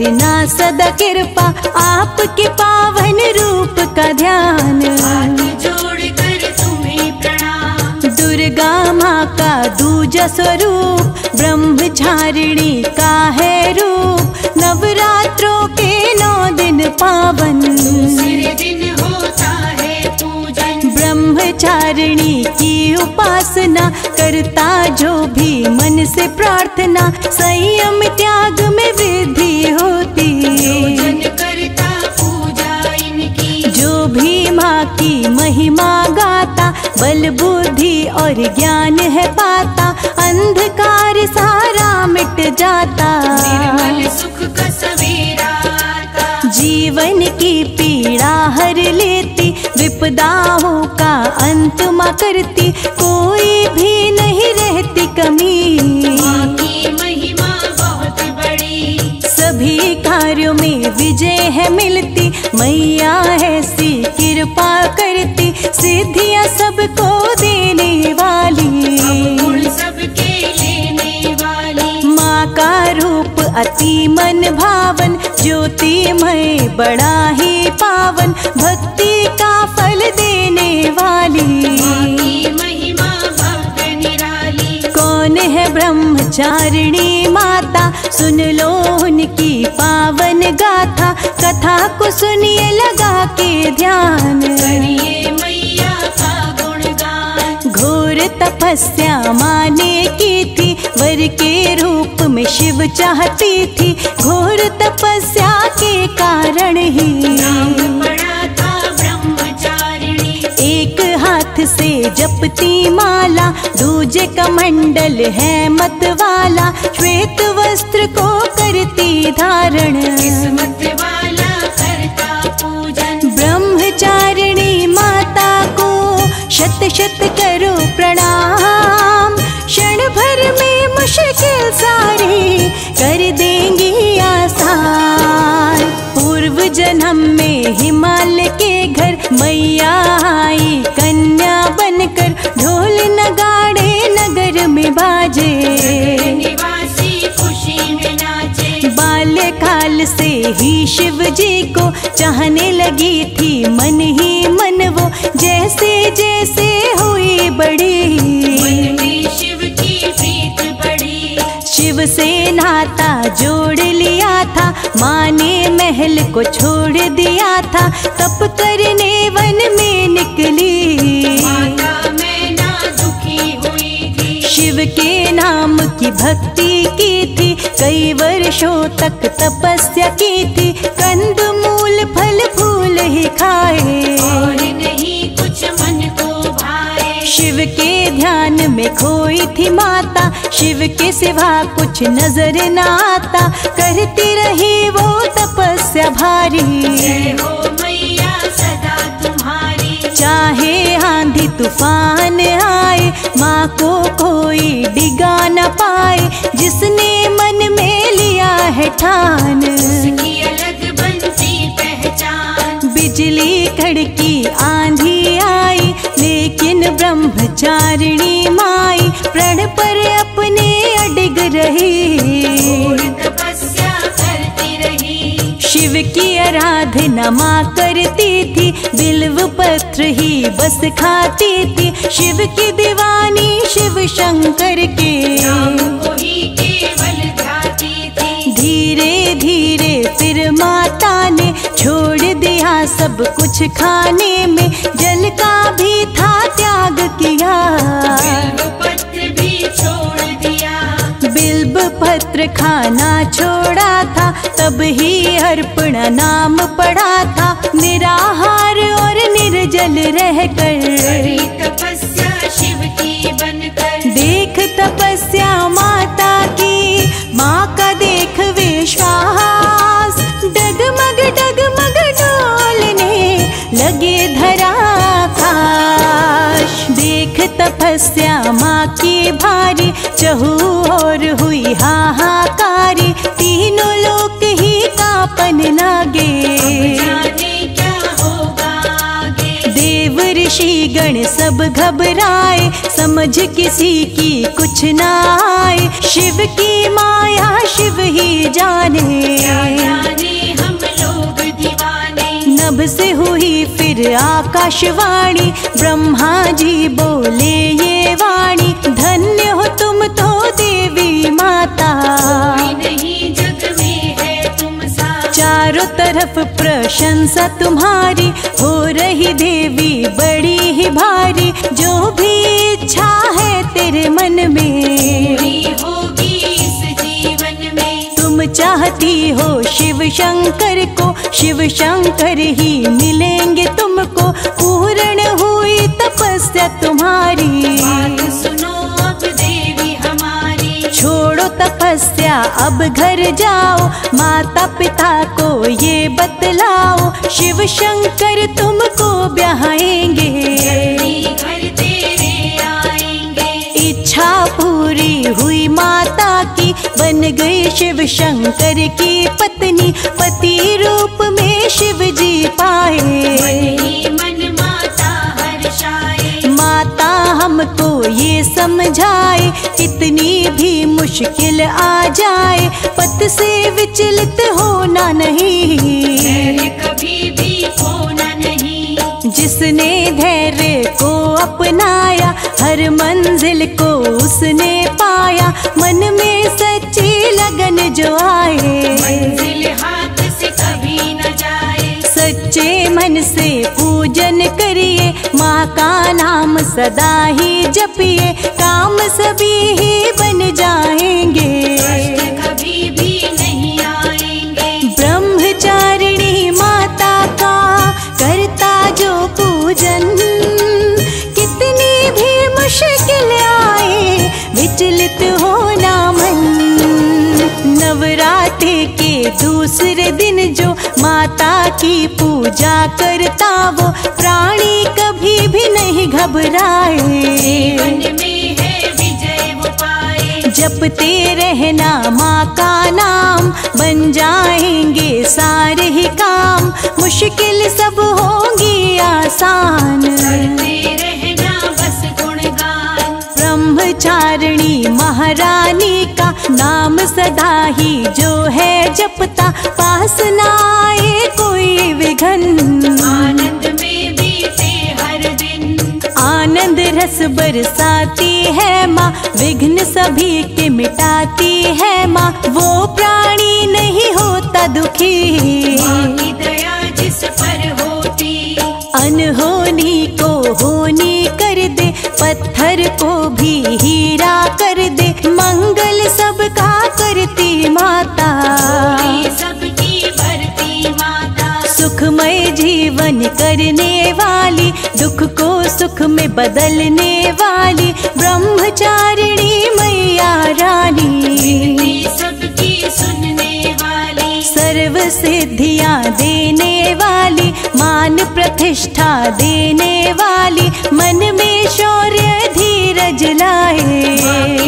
करना सदा कृपा, आपके पावन रूप का ध्यान। हाथ जोड़कर तुम्हें प्रणाम। दुर्गा माँ का दूजा स्वरूप, ब्रह्मचारिणी का है रूप। नवरात्रों के 9 दिन पावन, दूसरे दिन होता है पूजन। ब्रह्मचारिणी की उपासना करता जो भी मन से प्रार्थना, संयम त्याग में वृद्धि होती। पूजन करता पूजा इनकी, जो भी माँ की महिमा गाता, बल बुद्धि और ज्ञान है पाता। अंधकार सारा मिट जाता, निर्मल सुख का सवेरा आता। जीवन की पीड़ा हर लेती, विपदाओं का अंत माँ करती। कोई भी नहीं रहती कमी, माँ की महिमा बहुत बड़ी। सभी कार्यों में विजय है मिलती। मैया ऐसी कृपा करती, सिद्धियाँ सबको देने वाली। गुण सबके लेने वाली, माँ का रूप अति मन भावन, ज्योतिमय बड़ा ही पावन। भक्ति का फल देने वाली, माँ की महिमा भव्य निराली। कौन है ब्रह्मचारिणी माता, सुन लो उनकी पावन गाथा। कथा को सुनिए लगा के ध्यान, करिए मैया का गुणगान। घोर तपस्या माँ ने की थी, वर के रूप में शिव चाहती थी। घोर तपस्या के कारण ही नाम पड़ा था ब्रह्मचारिणी। एक हाथ से जपती माला, दूजे कमंडल है मत वाला। श्वेत वस्त्र को करती धारण, किस्मत वाला करता पूजन। ब्रह्मचारिणी माता को शत शत करो प्रणाम। क्षण भर में मुश्किल सारी कर देंगी आसान। पूर्व जन्म में हिमालय के घर मैया आई कन्या बनकर। ढोल नगाड़े नगर में बाजे, निवासी खुशी में नाचे। बाल्यकाल से ही शिव जी को चाहने लगी थी मन ही मन वो। जैसे जैसे हुई बड़ी, मन में शिव की प्रीत बढ़ी। शिव से नाता जोड़ लिया था, माँ ने महल को छोड़ दिया था। तप करने वन में निकली, माता मैना दुखी हुई थी। शिव के नाम की भक्ति की थी, कई वर्षों तक तपस्या की थी। कंद मूल फल फूल ही खाए, और नहीं कुछ मन को भाए। शिव के ध्यान में खोई थी माता, शिव के सिवा कुछ नजर न आता। करती रही वो तपस्या भारी, जय हो मैया सदा तुम्हारी। चाहे आंधी तूफान आए, माँ को कोई डिगा न पाए। जिसने मन में लिया है ठान, उसकी अलग बनती पहचान। बिजली कड़की आंधी आई, लेकिन ब्रह्मचारिणी माई प्रण पर अपने अडिग रही। और तपस्या करती रही, शिव की आराधना माँ करती थी, बिल्व पत्र ही बस खाती थी। शिव की दीवानी शिव शंकर के, नाम को ही केवल ध्याती थी। धीरे धीरे फिर माता ने छोड़ दिया सब कुछ खाने में। जल का भी था त्याग किया, बिल्व पत्र भी छोड़ दिया। बिल्व पत्र खाना छोड़ा था, तब ही अर्पण नाम पड़ा था। निराहार और निर्जल रहकर, करी तपस्या शिव की बनकर। देख तपस्या माता की, माँ का देख विश्वास। डगमग डगमग डोलने लगे धरा आकाश। देख तपस्या माँ की भारी, चहु और हुई हाहाकारी। तीनों लोक ही कांपन लागे, जाने क्या होगा आगे। देव ऋषि गण सब घबराए, समझ किसी की कुछ ना आए। शिव की माया शिव ही जाने, से हुई फिर आकाशवाणी, ब्रह्मा जी बोले ये वाणी, धन्य हो तुम तो देवी माता, कोई नहीं जग में है तुम सा। चारों तरफ प्रशंसा तुम्हारी, हो रही देवी बड़ी ही भारी, जो भी इच्छा है तेरे मन में पूरी होगी इस जीवन में। तुम चाहती हो शिव शंकर को, शिव शंकर ही मिलेंगे तुमको, पूर्ण हुई तपस्या तुम्हारी। बात सुनो अब देवी हमारी, छोड़ो तपस्या अब घर जाओ, माता पिता को ये बतलाओ, शिव शंकर तुमको ब्याहेंगे, जल्दी घर तेरे आएंगे। इच्छा पूरी हुई माता की, बन गई शिव शंकर की पत्नी, पति रूप में शिव जी पाए। मन ही मन माता हर्षाए, माता हमको ये समझाए, कितनी भी मुश्किल आ जाए, पथ से विचलित होना नहीं, धैर्य कभी भी खोना नहीं। जिसने धैर्य को अपनाया, हर मंजिल को उसने पाया, मन में सच्ची लगन जो आए, मंजिल हाथ से कभी न जाए। सच्चे मन से पूजन करिए, माँ का नाम सदा ही जपिए, काम सभी ही बन जाएंगे, कष्ट कभी भी नहीं आएंगे। ब्रह्मचारिणी माता का करता जो पूजन, कितनी भी मुश्किल आए विचलित होना मन। नवरात्रि के दूसरे दिन जो माता की पूजा करता, वो प्राणी कभी भी नहीं घबराए, जीवन में है विजय वो पाए। जपते रहना माँ का नाम, बन जाएंगे सारे ही काम, मुश्किल सब होंगी आसान, करते रहना बस गुणगान। ब्रह्मचारिणी महारानी का नाम सदा ही जो है जपता, पास ना आए कोई विघ्न, आनंद में बीते हर दिन। आनंद रस बरसाती है माँ, विघ्न सभी के मिटाती है माँ, वो प्राणी नहीं होता दुखी, माँ की दया जिस पर होती। अनहोनी को होनी कर दे, पत्थर को भी हीरा कर दे, मंगल सबका करती माता, पूरी सबकी भरती माता। सुखमय जीवन करने वाली, दुख को सुख में बदलने वाली, ब्रह्मचारिणी मैया रानी, विनती सबकी सुनने वाली। सर्व सिद्धियाँ देने वाली, मान प्रतिष्ठा देने वाली, मन में शौर्य धीरज लाए,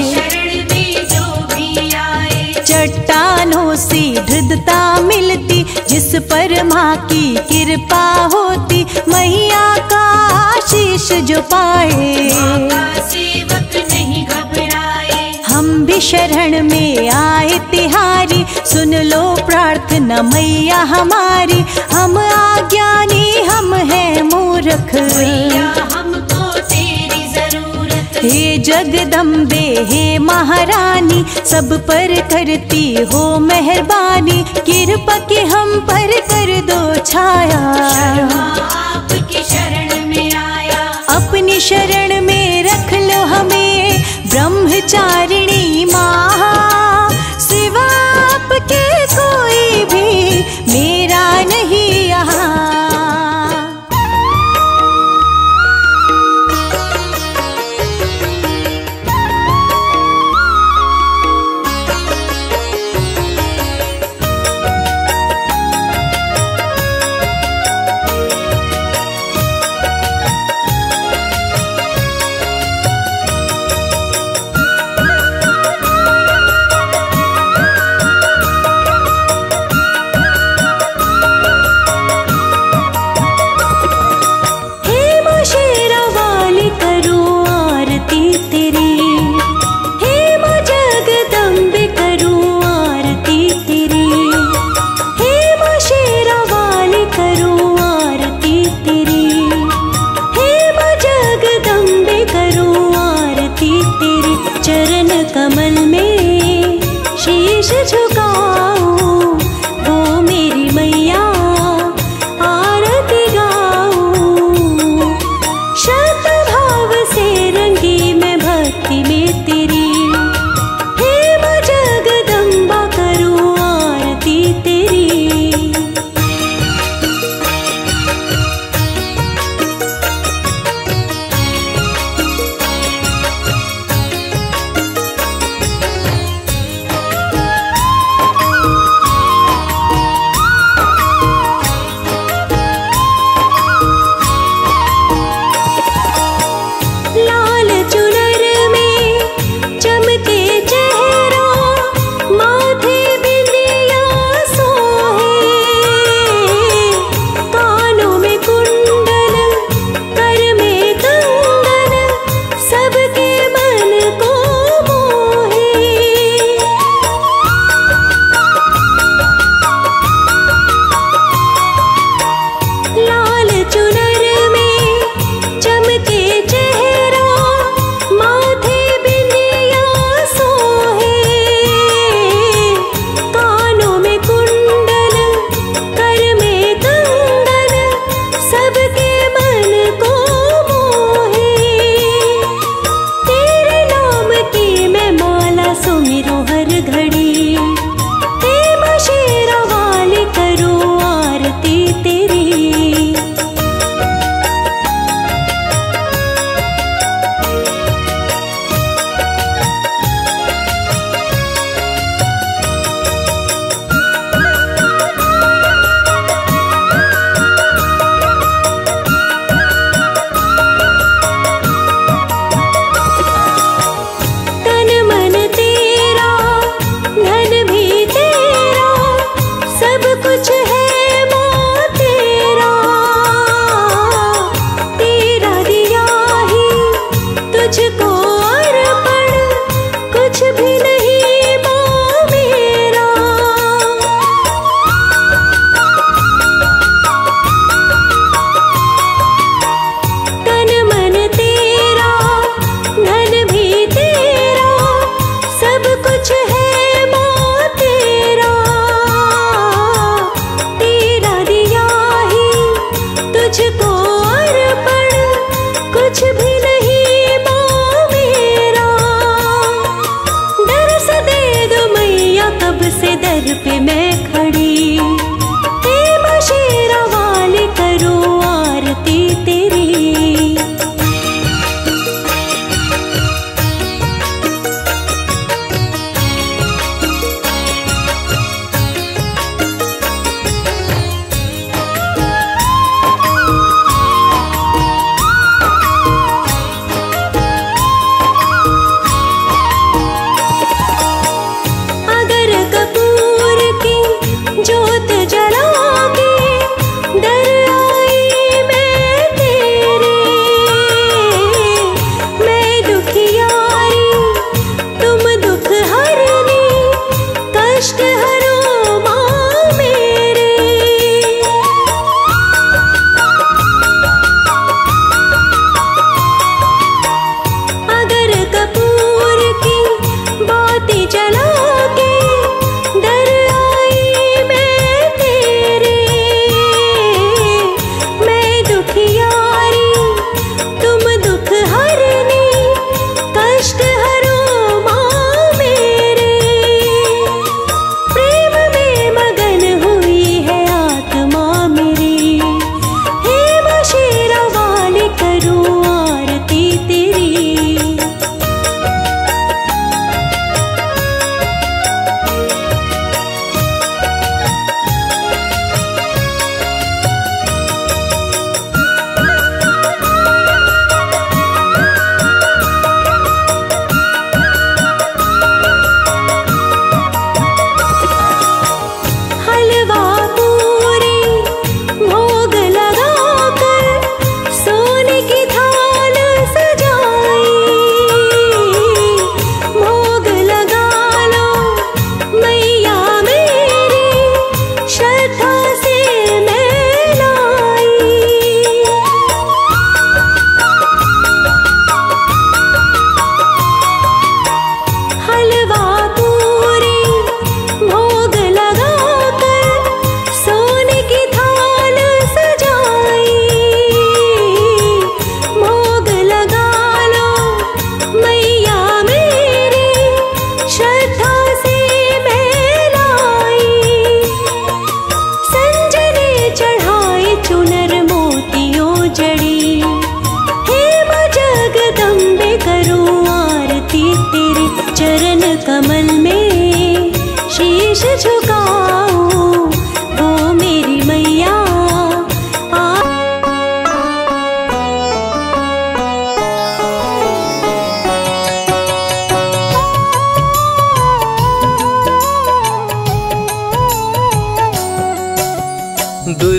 शरण में जो भी आए। चट्टानों से दृढ़ता मिलती, जिस पर माँ की कृपा होती, मैया का आशीष जो पाए, माँ का सेवक नहीं घबराए। हम भी शरण में आए तिहारी, सुन लो प्रार्थना मैया हमारी, हम अज्ञानी हम हैं मूर्ख, मैया हमको तेरी जरूरत। हे जगदम्बे हे महारानी, सब पर करती हो मेहरबानी, कृपा की हम पर कर दो छाया, शर्मा आपकी शरण में आया। अपनी शरण में रख लो हमें, ब्रह्मचारिणी माँ, सिवा आपके कोई भी मेरा नहीं यहाँ। झुकाऊं, वो मेरी मैया आरती गाऊं। शत भाव से रंगी मैं भक्ति में तेरी, हे माँ जगदम्बा करूं आरती तेरी। लाल चुनर में चमके चेहरा, माथे बिंदिया सोहे। कानों में कुंडल, कर में कंगन, सबके मन को मोहे। लाल चुनर में चमके चेहरा, माथे बिंदिया सोहे। कानों में कुंडल, कर में कंगन, सबके मन को मोहे। तेरे नाम की मैं माला सुमिरूं हर घड़ी, हे माँ शेरा वाली करूं आरती तेरी। तन मन तेरा, धन भी तेरा, सब कुछ है माँ तेरा। तेरा दिया ही तुझको अर्पण, कुछ भी नहीं माँ मेरा। तन मन तेरा, धन भी तेरा, सब कुछ है माँ तेरा। तेरा दिया ही तुझको अर्पण, कुछ भी नहीं माँ मेरा। दर्श दे दो मैया, कब से दर पे मैं खड़ी, हे माँ शेरा वाली करूं आरती तेरी। अगर कपूर की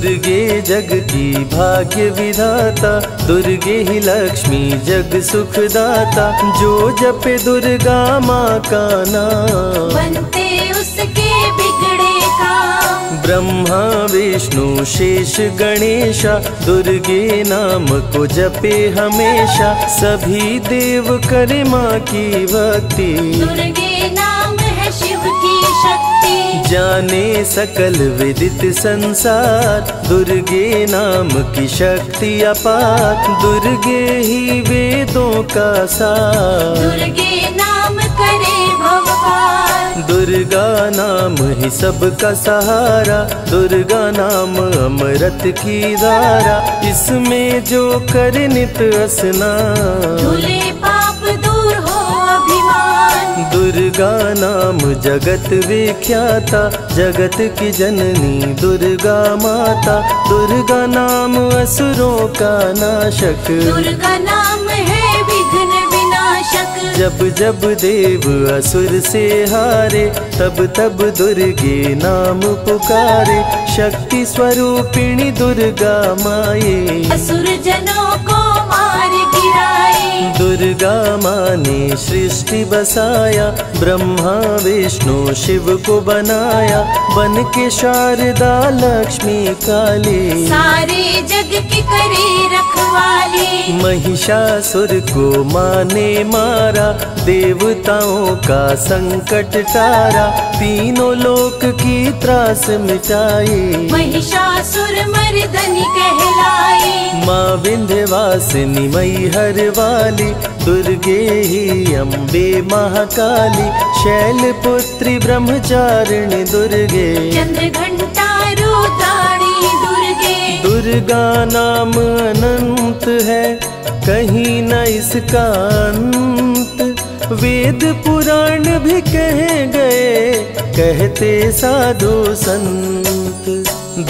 दुर्गे जग की भाग्य विधाता, दुर्गे ही लक्ष्मी जग सुखदाता। जो जपे दुर्गा माँ का नाम, बनते उसके बिगड़े काम। ब्रह्मा विष्णु शेष गणेशा, दुर्गे नाम को जपे हमेशा। सभी देव करे माँ की भक्ति, दुर्गे नाम है शिव की शक्ति। जाने सकल विदित संसार, दुर्गे नाम की शक्ति अपार। दुर्गे ही वेदों का सार, दुर्गे नाम करे भव पार। दुर्गा नाम ही सबका सहारा, दुर्गा नाम अमृत की धारा। इसमें जो करे नित स्नान, धुले पाप दूर हो अभिमान। दुर्गा नाम जगत विख्याता, जगत की जननी दुर्गा माता। दुर्गा नाम असुरों का नाशक, दुर्गा नाम है विघ्न विनाशक। जब जब देव असुर से हारे, तब तब दुर्गे नाम पुकारे। शक्ति स्वरूपिणी दुर्गा माये, असुर जनों को मार गिराए। दुर्गा माँ ने सृष्टि बसाया, ब्रह्मा विष्णु शिव को बनाया। बन के शारदा लक्ष्मी काली, सारे जग की करे रखवाली। महिषासुर को माँ ने मारा, देवताओं का संकट टारा। तीनों लोक की त्रास मिटाई, महिषासुर मर्दनी कहलाई। माँ विंध्यवासिनी मैहर वाली, दुर्गे ही अम्बे महाकाली। शैलपुत्री ब्रह्मचारिणी दुर्गे, चंद्रघंटा रुद्राणी दुर्गे। दुर्गा नाम अनंत है, कहीं न इसका अंत। वेद पुराण भी कह गए, कहते साधु संत।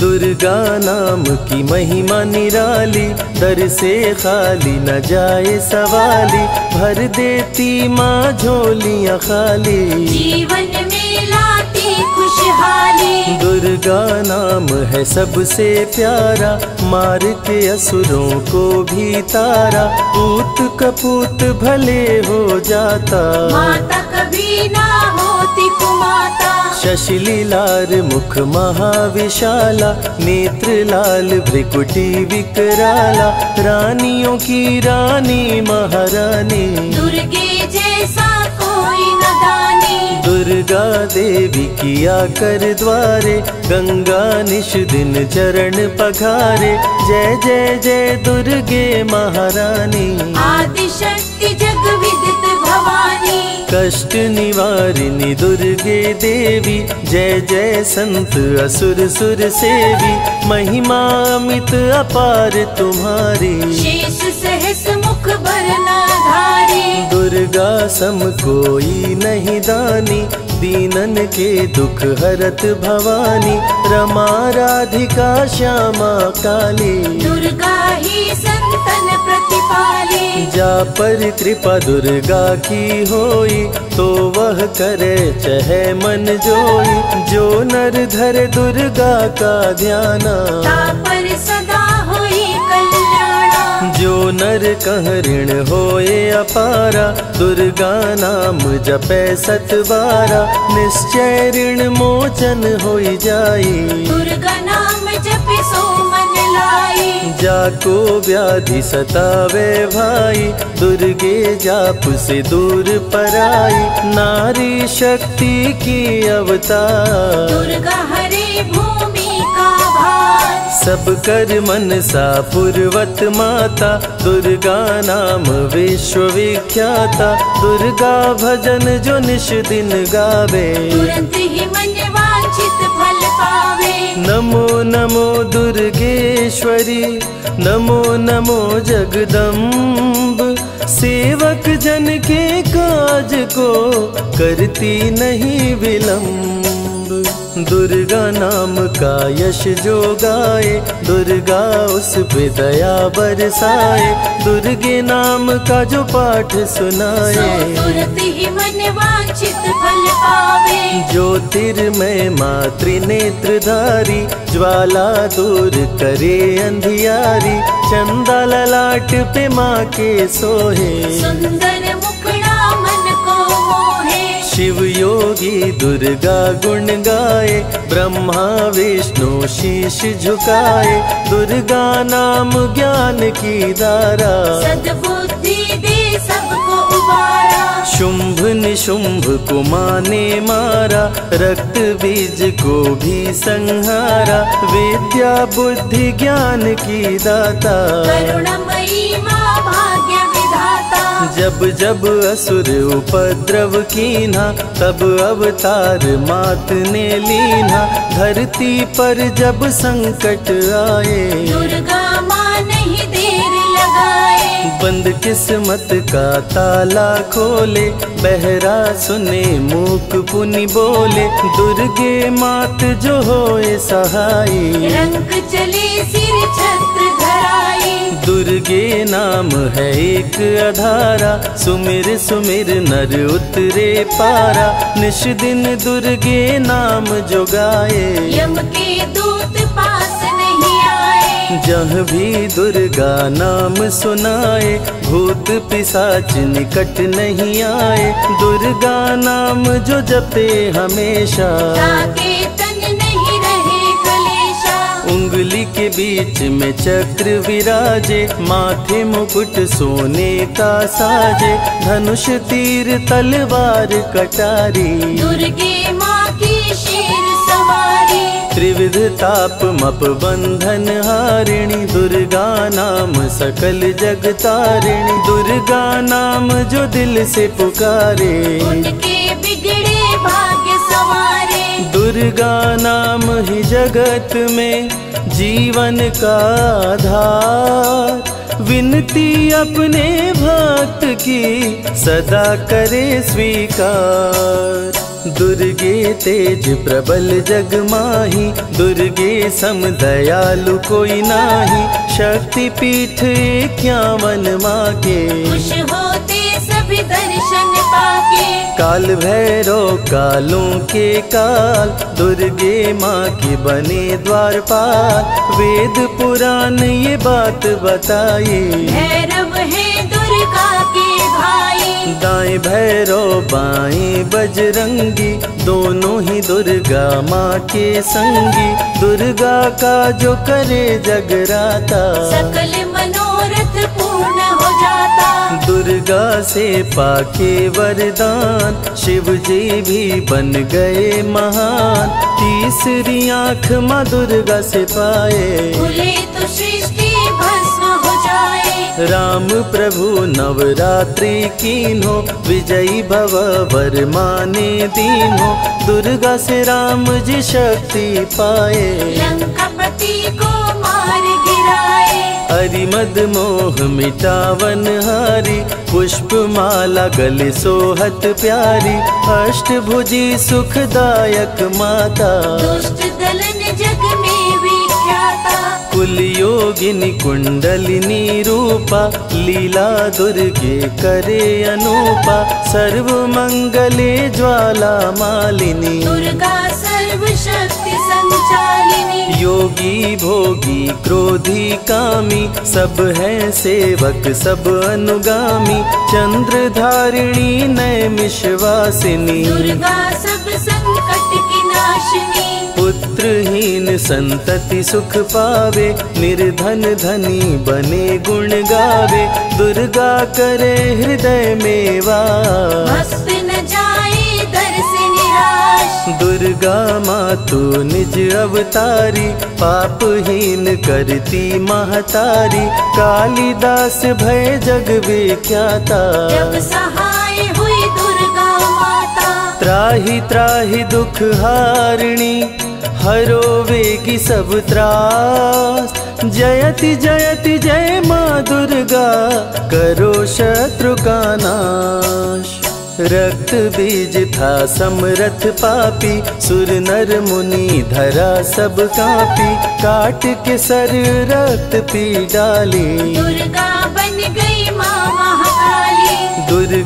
दुर्गा नाम की महिमा निराली, दर से खाली न जाए सवाली। भर देती माँ झोलियाँ खाली, जीवन में लाती खुशहाली। दुर्गा नाम है सबसे प्यारा, मार के असुरों को भी तारा। पूत कपूत भले हो जाता, माता कभी ना होती कुमाता। शशिलीलार मुख महाविशाला, नेत्र लाल भ्रिकुटी विकराला। रानियों की रानी महारानी, दुर्गे जैसा कोई न दानी। दुर्गा देवी किया कर द्वारे, गंगा निश दिन चरण पखारे। जय जय जय दुर्गे महारानी, आदि शक्ति जग विदित भवानी। कष्ट निवारिणी दुर्गे देवी, जय जय संत असुर सुर सेवी। महिमा अमित अपार तुम्हारी, शेष सहस मुख भरना धारी। दुर्गा सम कोई नहीं दानी, दीनन के दुख हरत भवानी। रमा राधिका श्यामा काली, दुर्गा ही संतन प्रतिपाली। जा पर कृपा दुर्गा की होई, तो वह करे चहे मन जोई। जो नर धर दुर्गा का ध्याना, ता पर सदा होई कल्याणा। जो नर कह ऋण होए अपारा, दुर्गा नाम जपे सतबारा। निश्चय ऋण मोचन होई जाई, दुर्गा नाम जपे सो मन लाई। जाको व्याधि सतावे भाई, दुर्गे जाप से दूर पराई। नारी शक्ति की अवतार, दुर्गा हरे भूमि का भार। सब कर मन सा पूर्वत माता, दुर्गा नाम विश्व विख्याता। दुर्गा भजन जो निश दिन गावे, तुरंत ही मन वांछित फल पावे। नमो नमो दुर्गेश्वरी, नमो नमो जगदम्ब। सेवक जन के काज को करती नहीं विलम्ब। दुर्गा नाम का यश जो गाए, दुर्गा उस पे दया बरसाए। दुर्गे नाम का जो पाठ सुनाए, तुरंत ही मन वांछित फल पावे। ज्योतिर्मय मातृनेत्रधारी ज्वाला दूर करे अंधियारी। चंदा ललाट पे माँ के सोहे सुंदर मुखड़ा मन को मोहे। शिव योगी दुर्गा गुण गाए ब्रह्मा विष्णु शीश झुकाए। दुर्गा नाम ज्ञान की धारा सद्बुद्धि दे सबको उबारा। शुंभ निशुंभ को माने मारा रक्त बीज को भी संहारा। विद्या बुद्धि ज्ञान की दाता करुणमयी माँ भाग्य विधाता। जब जब असुर उपद्रव कीन्हा तब अवतार मात ने लीन्हा। धरती पर जब संकट आए दुर्गा माँ नहीं देर लगाए। बंद किस्मत का ताला खोले बहरा सुने मूक पुनि बोले। दुर्गे मात जो होए सहाई रंग चले सिर छत्र धराई। दुर्गे नाम है एक आधारा सुमिर सुमिर नर उतरे पारा। निश दिन दुर्गे नाम जो गाए यम के दूत पास नहीं आए। जहाँ भी दुर्गा नाम सुनाए भूत पिशाच निकट नहीं आए। दुर्गा नाम जो जपे हमेशा ताके तन नहीं रहे कलेशा। उंगली के बीच में चक्र विराजे माथे मुकुट सोने का साजे। धनुष तीर तलवार कटारी दुर्गे माँ की शेर सवारी। त्रिविध ताप मप बंधन हारिणी। दुर्गा नाम सकल जग तारिणी। दुर्गा नाम जो दिल से पुकारे उनके बिगड़े भाग्य सवारे। दुर्गा नाम ही जगत में जीवन का आधार। विनती अपने भक्त की सदा करे स्वीकार। दुर्गे तेज प्रबल जग माही दुर्गे सम दयालु कोई नाही। शक्ति पीठ 51 माँ के खुश होते सभी दर्शन पाके। काल भैरव कालों के काल दुर्गे माँ के बने द्वारपाल। वेद पुराण ये बात बताई भैरव है दुर्गा के भाई। दाएं भैरव बाएं बजरंगी दोनों ही दुर्गा माँ के संगी। दुर्गा का जो करे जगराता सकल मनोरथ पूर्ण हो जाता। दुर्गा से पाके वरदान शिव जी भी बन गए महान। तीसरी आँख माँ दुर्गा से पाए खुले तो सृष्टि भस्म हो जाए। राम प्रभु नवरात्रि कीन्हो विजयी भव वर माने दीन्हो। दुर्गा से राम जी शक्ति पाए लंकापति को मार गिराए। हरिमद मोह मिटावन हारी पुष्प माला गले सोहत प्यारी। अष्टभुजी सुखदायक माता दुष्ट दलन जग में विख्याता। कुल योगिनी कुंडलिनी रूपा लीला दुर्गे करे अनूपा। सर्व मंगले ज्वाला मालिनी दुर्गा सर्वशक्ति संचालिनी। योगी भोगी क्रोधी कामी सब हैं सेवक सब अनुगामी। चंद्र धारिणी नैमिषवासिनी दुर्गा सब संकट की नाशिनी। पुत्रहीन संतति सुख पावे निर्धन धनी बने गुण गावे। दुर्गा करे हृदय में वास भक्त न जाए दर से निराश। दुर्गा मातु निज अवतारी पापहीन करती महतारी। कालिदास भय जग विख्याता जब सहाय हुई दुर्गा माता। त्राहि त्राहि दुख हारिणी हरो वेगी सब त्रास। जयति जयति जय माँ दुर्गा करो शत्रु का नाश। रक्त बीज था समरथ पापी सुर नर मुनि धरा सब कापी। काट के सर रक्त पी डाली दुर्गा बन गई माँ महाकाली।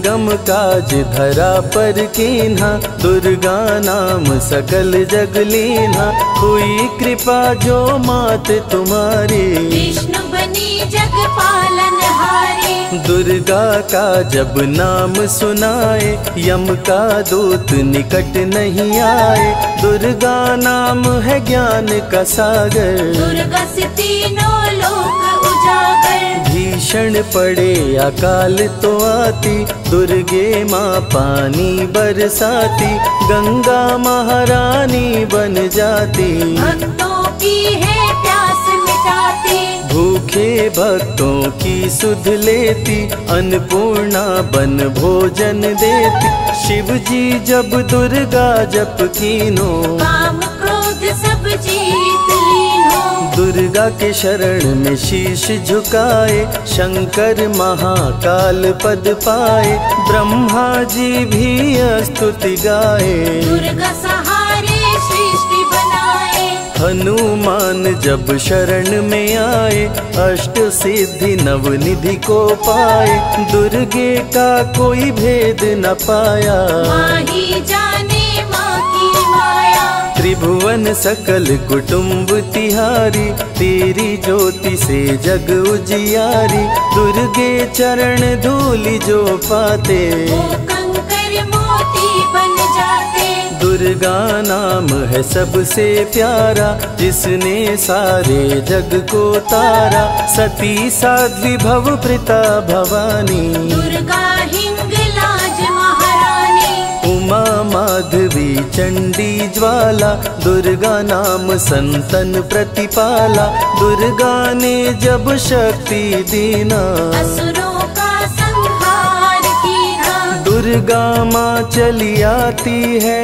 दुर्गम काज धरा पर कीन्हा, दुर्गा नाम सकल जग लीन्हा। हुई कृपा जो मात तुम्हारी, विष्णु बनी जग पालन हारे। दुर्गा का जब नाम सुनाए, यम का दूत निकट नहीं आए। दुर्गा नाम है ज्ञान का सागर, दुर्गा से तीनों लोक उजागर। भीषण पड़े अकाल तो आती, दुर्गे माँ पानी बरसाती। गंगा महारानी बन जाती, भक्तों की है प्यास मिटाती। भूखे भक्तों की सुध लेती, अन्नपूर्णा बन भोजन देती। शिव जी जब दुर्गा जप कीनो, काम क्रोध सब जीत लीनो। दुर्गा के शरण में शीश झुकाए, शंकर महाकाल पद पाए। ब्रह्मा जी भी स्तुति गाए, दुर्गा सहारे सृष्टि बनाए। हनुमान जब शरण में आए, अष्ट सिद्धि नवनिधि को पाए। दुर्गे का कोई भेद न पाया, माही जाने माँ की माया। त्रिभुवन सकल कुटुंब तिहारी, तेरी ज्योति से जग उजियारी। दुर्गे चरण धूलि जो पाते, वो कंकर मोती बन जाते। दुर्गा नाम है सबसे प्यारा, जिसने सारे जग को तारा। सती साध्वी भव प्रीता भवानी, दुर्गा हिंगलाज महारानी। उमा माधवी चंडी ज्वाला, दुर्गा नाम संतन प्रतिपाला। दुर्गा ने जब शक्ति दीना, असुरों का संहार कीना। दुर्गा माँ चली आती है,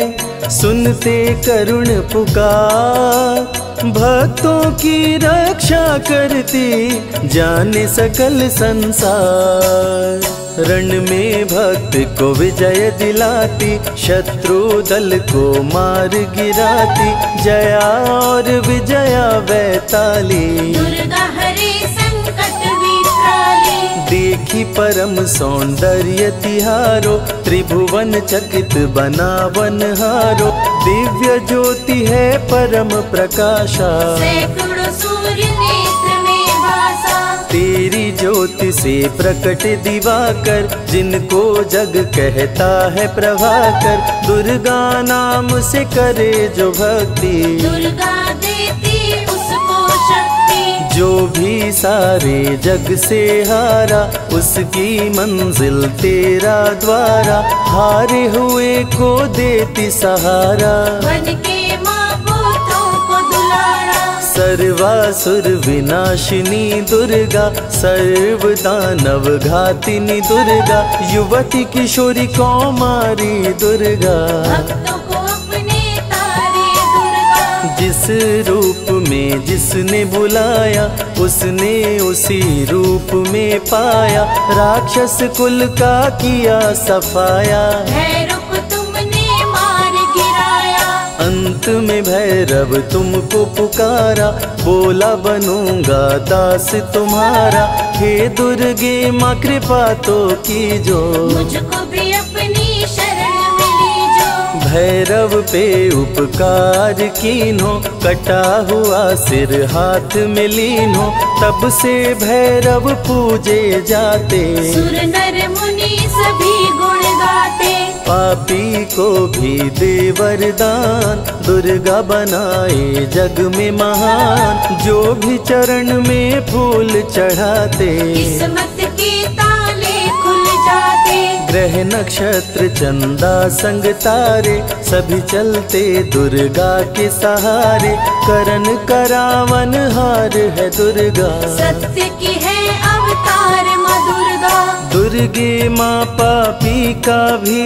सुनते करुण पुकार। भक्तों की रक्षा करती, जाने सकल संसार। रण में भक्त को विजय दिलाती, शत्रु दल को मार गिराती। जया और विजया वैताली, दुर्गा हरे संकट विकराली। देखी परम सौंदर्य तिहारो, त्रिभुवन चकित बनावन हारो। दिव्य ज्योति है परम प्रकाशा, सैकड़ों सूर्य नेत्र में वासा। तेरी ज्योति से प्रकट दिवाकर, जिनको जग कहता है प्रभाकर। दुर्गा नाम से करे जो भक्ति, दुर्गा देती उसको शक्ति। जो भी सारे जग से हारा, उसकी मंजिल तेरा द्वारा। हारे हुए को देती सहारा, बन के माँ पुत्रों को दुलारा। सर्वासुर विनाशिनी दुर्गा, सर्व दानव घातिनी दुर्गा। युवती किशोरी कौमारी दुर्गा, भक्तों को अपने तारे दुर्गा। जिस रूप में जिसने बुलाया, उसने उसी रूप में पाया। राक्षस कुल का किया सफाया, भैरव को तुमने मार गिराया। अंत में भैरव तुमको पुकारा। बोला बनूंगा दास तुम्हारा। हे दुर्गे माँ कृपा तो कीजो, मुझको भी अपनी शरण में लीजो। भैरव पे उपकार कीन्हो, कटा हुआ सिर हाथ में लीन्हो। तब से भैरव पूजे जाते, सुर नर मुनि सभी गुण गाते। पापी को भी दे वरदान, दुर्गा बनाए जग में महान। जो भी चरण में फूल चढ़ाते, किस्मत के ताले खुल जाते। ग्रह नक्षत्र चंदा संग तारे, सभी चलते दुर्गा के सहारे। करन करावन हार है दुर्गा, सत्य की है अवतार माँ दुर्गा। दुर्गे माँ पापी का भी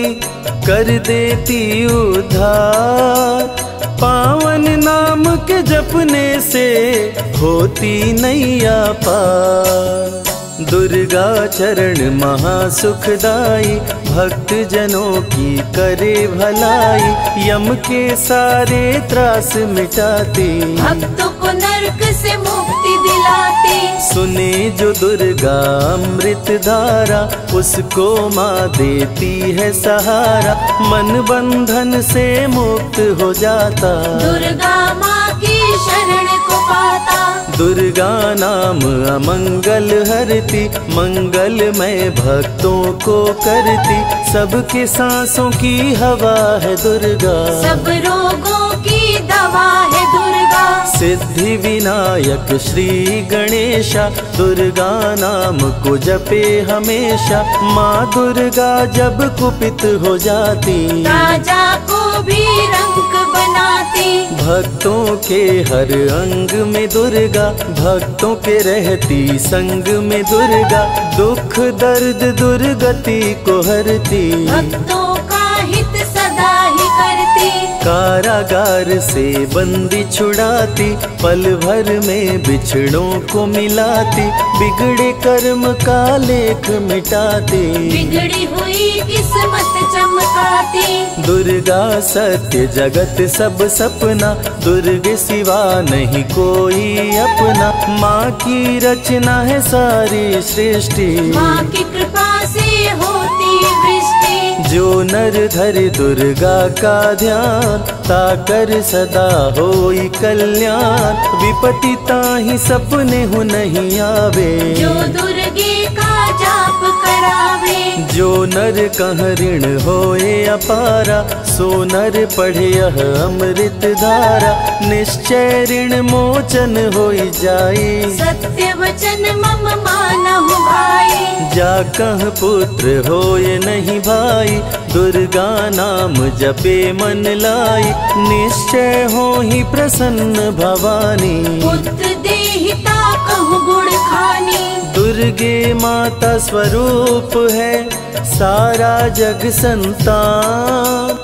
कर देती उद्धार। पावन नाम के जपने से होती नैया पार। दुर्गा चरण महासुखदाई, भक्त जनों की करे भलाई, यम के सारे त्रास मिटाती, भक्तों को नरक से मुक्ति दिलाती। सुने जो दुर्गा अमृत धारा, उसको माँ देती है सहारा, मन बंधन से मुक्त हो जाता, दुर्गा माँ की शरण को पाता। दुर्गा नाम अमंगल हरती, मंगलमय भक्तों को करती, सबके सांसों की हवा है दुर्गा, सब रोगों की दवा है दुर्गा। सिद्धि विनायक श्री गणेशा, दुर्गा नाम को जपे हमेशा, माँ दुर्गा जब कुपित हो जाती, राजा को भी रंक बनाती। भक्तों के हर अंग में दुर्गा, भक्तों के रहती संग में दुर्गा, दुख दर्द दुर्गति को हरती, भक्तों का हित सदा ही करती। कारागार से बंदी छुड़ाती, पल भर में बिछड़ों को मिलाती, बिगड़े कर्म का लेख मिटाती, बिगड़ी हुई किस्मत चमकाती। दुर्गा सत्य जगत सब सपना, दुर्गे सिवा नहीं कोई अपना, माँ की रचना है सारी सृष्टि, माँ की कृपा से होती वृष्टि। जो नर धरे दुर्गा का ध्यान, ताकर सदा होई कल्याण, विपत्ति ताहि सपने हो नहीं आवे, जो दुर्गे का जाप करावे। जो नर कह ऋण होए अपारा, सो नर पढ़े यह अमृत धारा, निश्चय ऋण मोचन होई जाए, सत्य वचन मम मानहु भाई। जा कह पुत्र होए नहीं भाई, दुर्गा नाम जपे मन लाई, निश्चय हो ही प्रसन्न भवानी, पुत्र देहिता कहु गुण खानी। दुर्गे माता स्वरूप है सारा जग संतान,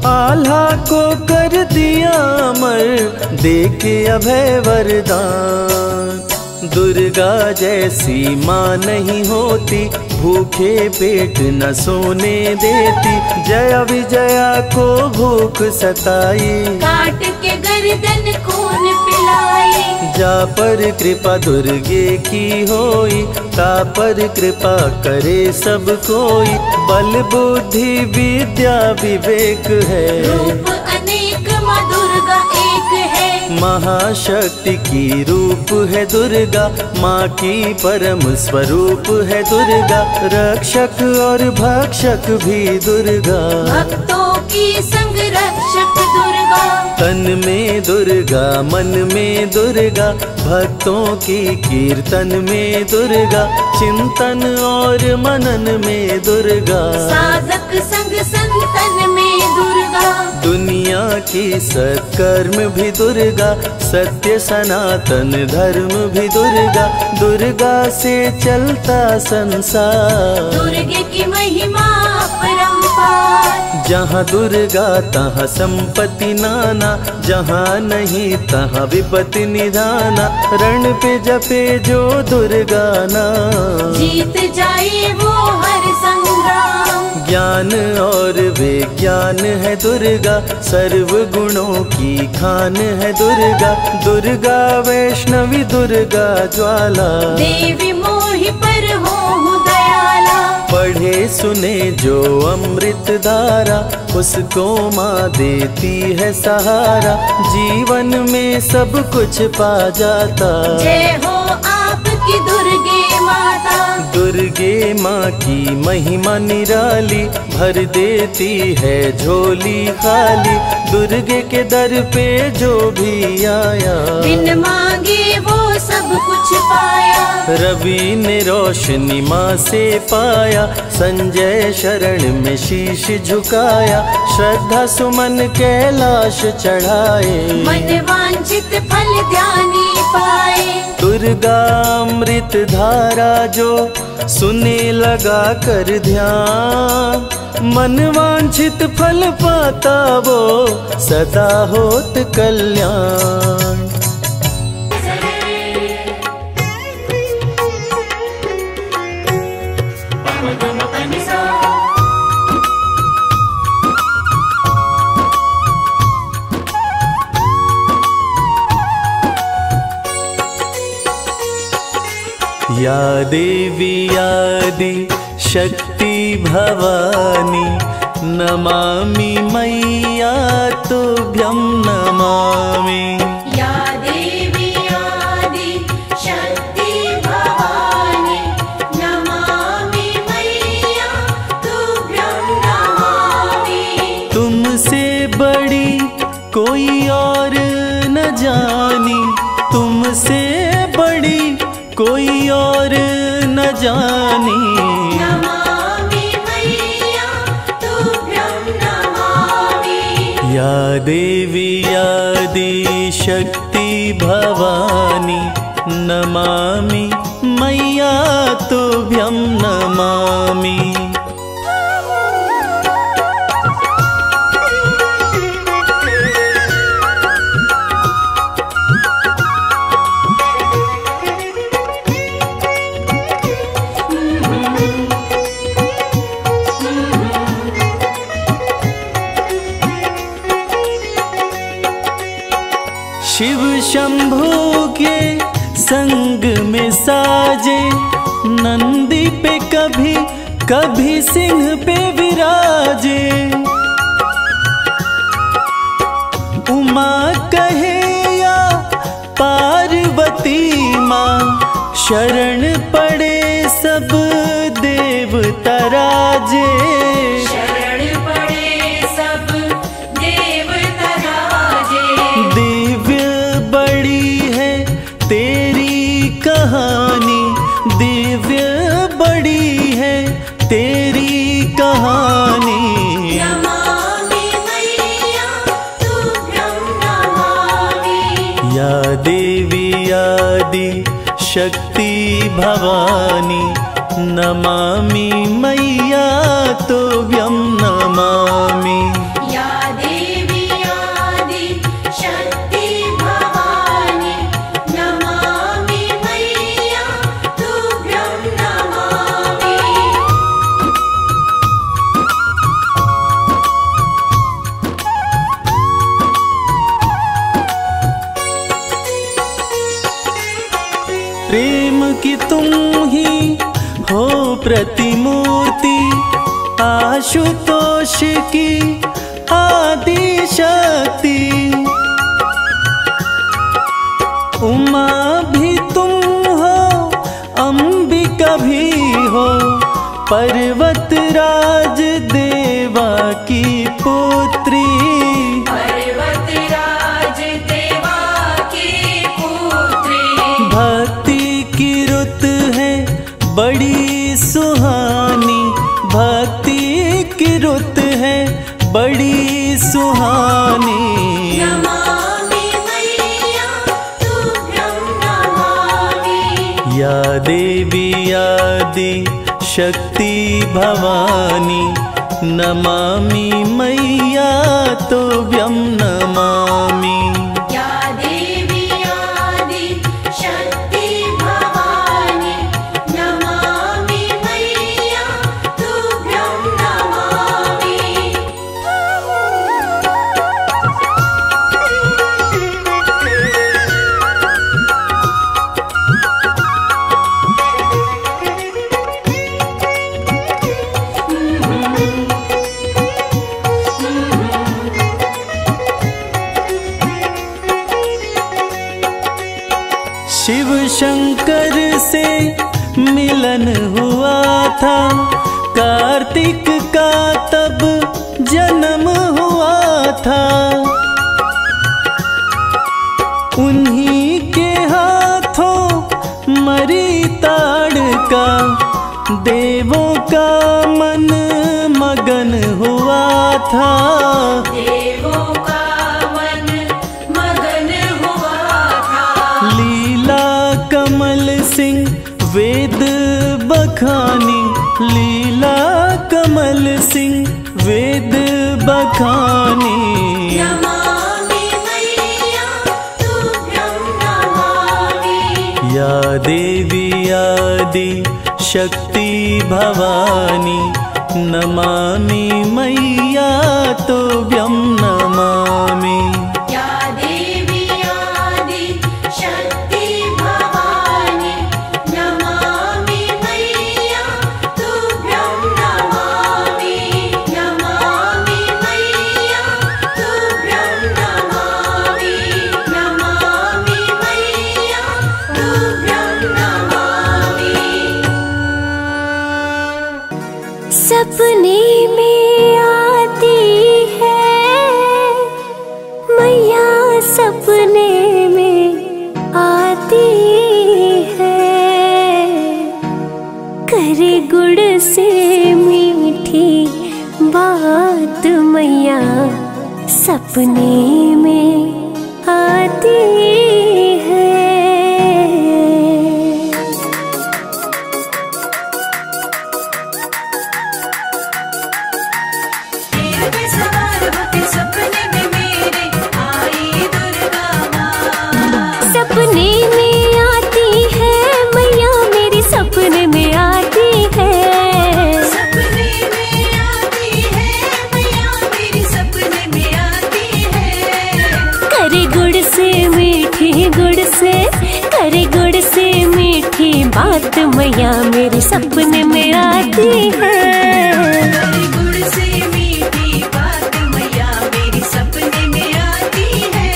आल्हा को कर दिया अमर, देके अभय वरदान। दुर्गा जैसी माँ नहीं होती, भूखे पेट न सोने देती, जया विजया को भूख सताई, काट के गर्दन खून पिलाई। जा पर कृपा दुर्गे की होई, ता पर कृपा करे सब कोई, बल बुद्धि विद्या विवेक है, रूप अनेक माँ दुर्गा एक है। महाशक्ति की रूप है दुर्गा, माँ की परम स्वरूप है दुर्गा, रक्षक और भक्षक भी दुर्गा, भक्तों की संग रक्षक दुर्गा। तन में दुर्गा मन में दुर्गा, भक्तों की कीर्तन में दुर्गा, चिंतन और मनन में दुर्गा, साधक संग संतन में दुर्गा। दुनिया की सत्कर्म भी दुर्गा, सत्य सनातन धर्म भी दुर्गा, दुर्गा से चलता संसार, दुर्गे की महिमा अपरंपार। जहाँ दुर्गा तहाँ संपत्ति नाना, जहाँ नहीं तहाँ विपत्ति निधाना, रण पे जपे जो दुर्गा नाम, जीत जाए वो हर संग्राम। ज्ञान और विज्ञान है दुर्गा, सर्व गुणों की खान है दुर्गा, दुर्गा वैष्णवी दुर्गा ज्वाला, देवी मोहि पर हो दयाला। पढ़े सुने जो अमृत धारा, उसको माँ देती है सहारा, जीवन में सब कुछ पा जाता। जय हो आपकी दुर्गे माता। दुर्गे माँ की महिमा निराली, भर देती है झोली खाली, दुर्गे के दर पे जो भी आया, बिन मांगे वो सब कुछ पाया। रवि ने रोशनी माँ से पाया, संजय शरण में शीश झुकाया, श्रद्धा सुमन कैलाश चढ़ाए, मन वांछित फल ध्यानी पाए। दुर्गा अमृत धारा जो सुने लगा कर ध्यान, मन वांछित फल पाता वो सदा होत कल्याण। या देवी आदि शक्ति भवानी नमामि मैया तुभ्यं नमामि। या देवी आदि शक्ति भवानी नमामि मैया तुभ्यं नमामि। तुमसे बड़ी कोई और न जानी, तुमसे बड़ी कोई और न जानी। नमामि मैया तुभ्यं नमामि। या देवी आदि शक्ति भवानी नमामि मैया तुभ्यं नमामि। शिव शंभू के संग में साजे, नंदी पे कभी कभी सिंह पे विराजे। उमा कहे या पार्वती माँ, शरण पड़े सब देवता राजे। शरण पड़े सब देवता राजे। दिव्य बड़ी है तेरी कहानी, दिव्य बड़ी है तेरी कहानी। नमामि मैया तुभ्यं नमामि। या देवी आदि शक्ति भवानी नमामि मैया तुभ्यं नमामि। या देवी आदि शक्ति भवानी नमामि मैया तुभ्यं नमामि। प्रेम की तुम ही हो प्रतिमूर्ति, आशुतोष की आदि शक्ति। उमा भी तुम हो, अंबिका भी हो, पर्वतराज देवा की पुत्री। पर्वतराज देवा की पुत्री। भक्ति की रुत है बड़ी सुहानी, भक्ति की रुत है बड़ी सुहानी। नमामि मैया तुभ्यं नमामि। या देवी आदि शक्ति भवानी नमामि मैया तुभ्यं नमामि। या देवी आदि शक्ति भवानी नमामि मैया तुभ्यं नमामि। शिव शंकर से मिलन हुआ था, कार्तिक का तब जन्म हुआ था। उन्हीं के हाथों मरी ताड़का, देवों का मन मगन हुआ था। देवों का मन मगन हुआ था। लीला कमल सिंह वेद बखानी, लीला कमल सिंह वेद बखानी। नमामि मैया तुभ्यं नमामि। या देवी आदि शक्ति भवानी नमामि मैया तुभ्यं नमामि। या देवी आदि शक्ति भवानी नमामि सपने में आती है, करे गुड़ से मीठी बात मैया सपने में आती है। सपने में आती है मैया मेरी सपने में आती है, सपने में आती है मैया मेरी सपने में आती है। करे गुड़ से मीठी गुड़ से, करे गुड़ से मीठी बात मैया मेरे सपने में आती है। करे गुड़ से मीठी बात मैया मेरी सपने में आती है।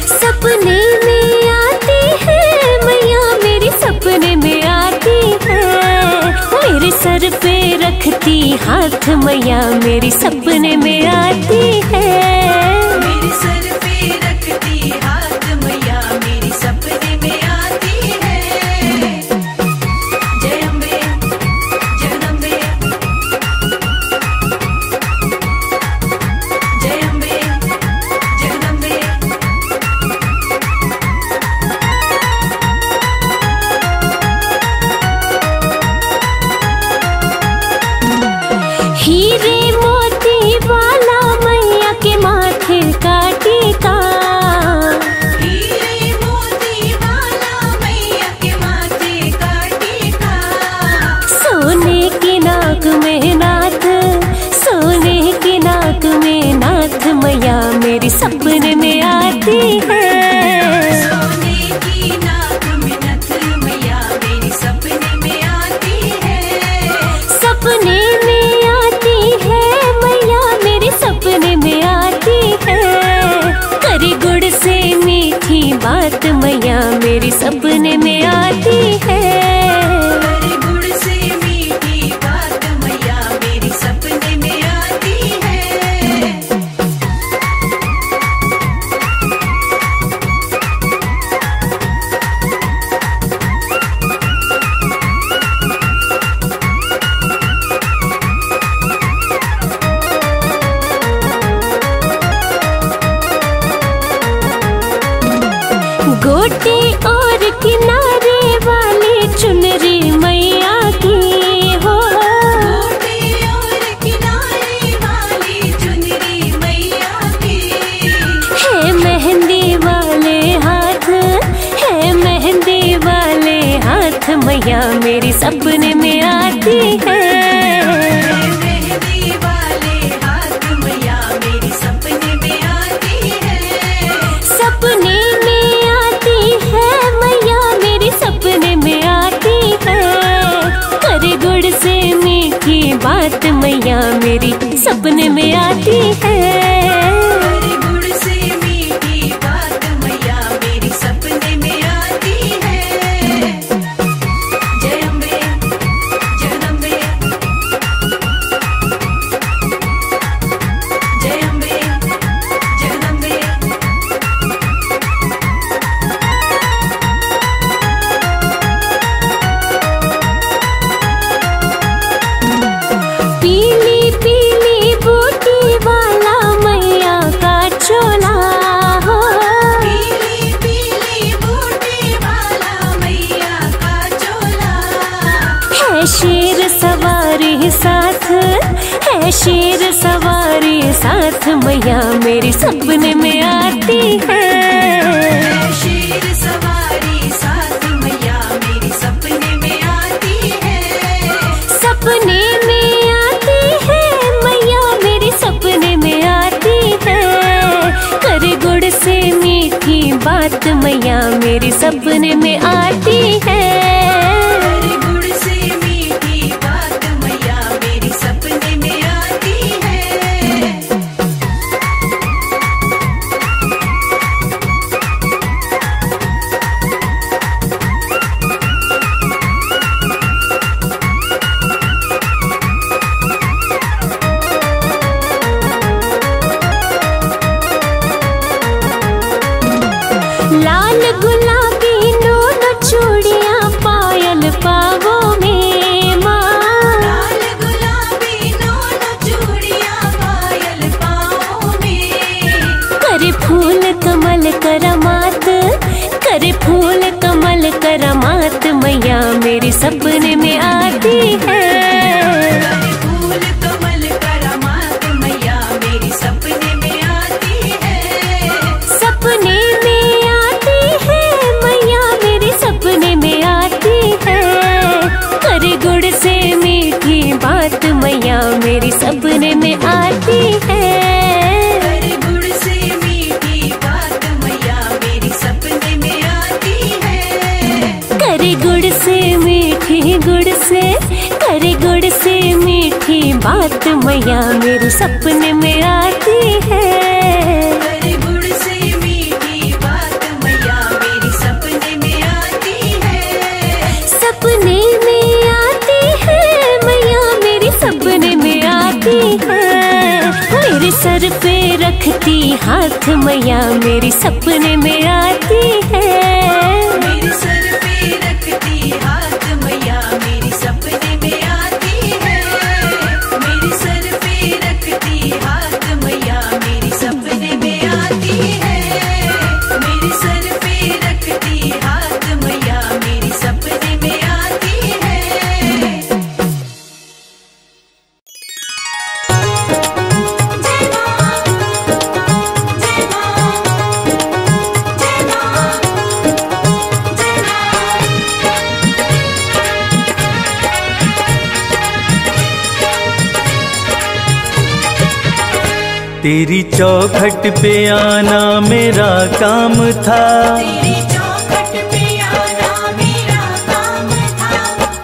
सपने में आती है मैया मेरी सपने में आती है, मेरे सर पे रखती हाथ मैया मेरी सपने में आती है। मेरे सर पे रखती हाथ मैया मेरी सपने में आती है। जय अम्बे जगदम्बे, जय अम्बे जगदम्बे। हीरे मोती वाला मैया के माथे का टीका, हीरे मोती वाला मैया के माथे का टीका। सोने की नाक में नाथ, सोने की नाक में नाथ मैया मेरी सपने में आती है। सोने की नाक में नथ मैया मेरी सपने में आती है। सपने में आती है मैया मेरे सपने में आती है, करे गुड़ से मीठी बात मैया मेरी सपने में आती है। करे गुड़ से मीठी बात मैया मेरी सपने में आती है। गोटे और किनारे वाली चुनरी मैया की हो, गोटे और किनारे वाली चुनरी मैया की। है मेहंदी वाले हाथ, है मेहंदी वाले हाथ मैया मेरी सपने में आती है। मेहंदी वाले हाथ मैया मेरी सपने में आती है। सपने में आती है मैया मेरी सपने में आती है, करे गुड़ से मीठी बात मैया मेरी सपने में आती है। करे गुड़ से मीठी बात मैया मेरी सपने में आती है। जय अम्बे जगदम्बे, जय अम्बे जगदम्बे। पीली पीली बूटी वाला मैया का चोला हो, पीली पीली बूटी वाला मैया का चोला। है शेर सवारी साथ, है शेर सवारी साथ मैया मेरी सपने में आती है। शेर सवारी साथ मैया मेरी सपने में आती है। सपने में आती है मैया मेरी सपने में आती है, करे गुड़ से मीठी बात मैया मेरी सपने में आती है। करे गुड़ से मीठी बात मैया मेरी सपने में आती है। लाल गुलाबी दोनों चूड़ियां पायल पावों में माँ। लाल गुलाबी दोनों चूड़ियां पायल पाँव में। करे फूल कमल करामात, करे फूल कमल करामात, मैया मेरे सपने में आती है। फूल कमल करामात मैया मेरी सपने में आती है। सपने में आती है मैया मेरे सपने में आती है। करे गुड़ से मीठी बात मैया मेरी सपने में आती है। करे गुड़ से मीठी बात मैया मेरी सपने में आती है। करे गुड़ से मीठी गुड़ से, करे गुड़ से मीठी बात मैया मेरे सपने में आती है। करे गुड़ से मीठी बात मैया मेरी सपने में आती है। सपने में आती है मैया मेरी सपने में आती है। मेरे सर पे रखती हाथ मैया मेरी सपने में आती है। मेरे सर पे रखती हाथ मैया मेरी सपने में आती है। मेरे सर पे रखती हाथ मैया मेरी सपने में आती है। मेरे सर पे रखती हाथ मैया मेरी सपने में आती है। जय मां, जय मां, जय मां, जय तेरी चौखट पे आना मेरा काम था। तेरी चौखट पे आना मेरा काम था।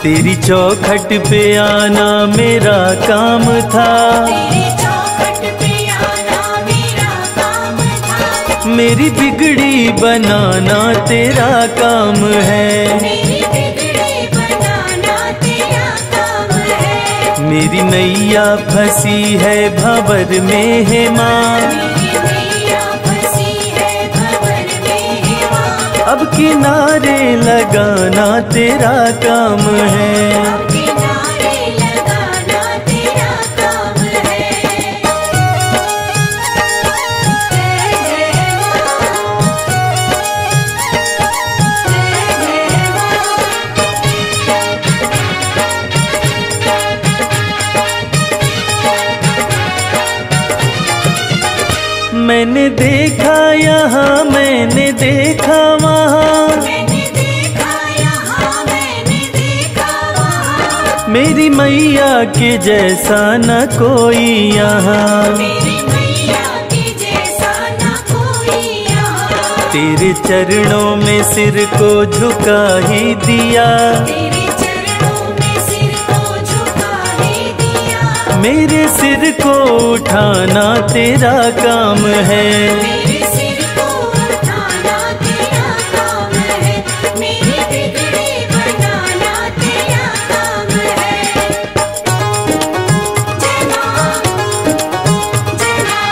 तेरी चौखट पे आना मेरा काम था। तेरी चौखट पे आना मेरा काम था। मेरी बिगड़ी बनाना तेरा काम है। मेरी बिगड़ी बनाना तेरा काम है। मेरी नैया फंसी है भंवर में है माँ। मेरी नैया फंसी है भंवर में है माँ। अब किनारे लगाना तेरा काम है। किनारे लगाना तेरा काम है। जय जय माँ, जय जय माँ। मैंने देखा यहाँ मैंने देखा वहाँ। मैंने देखा यहाँ मैंने देखा वहाँ। मेरी मैया के जैसा न कोई यहाँ। मेरी मैया के जैसा न कोई यहाँ। तेरे चरणों में सिर को झुका ही दिया। तेरे चरणों में सिर को झुका ही दिया। मेरे सिर को उठाना तेरा काम है। मेरे सिर को उठाना तेरा काम है। मेरी बिगड़ी बनाना तेरा काम है। जय मां, जय मां।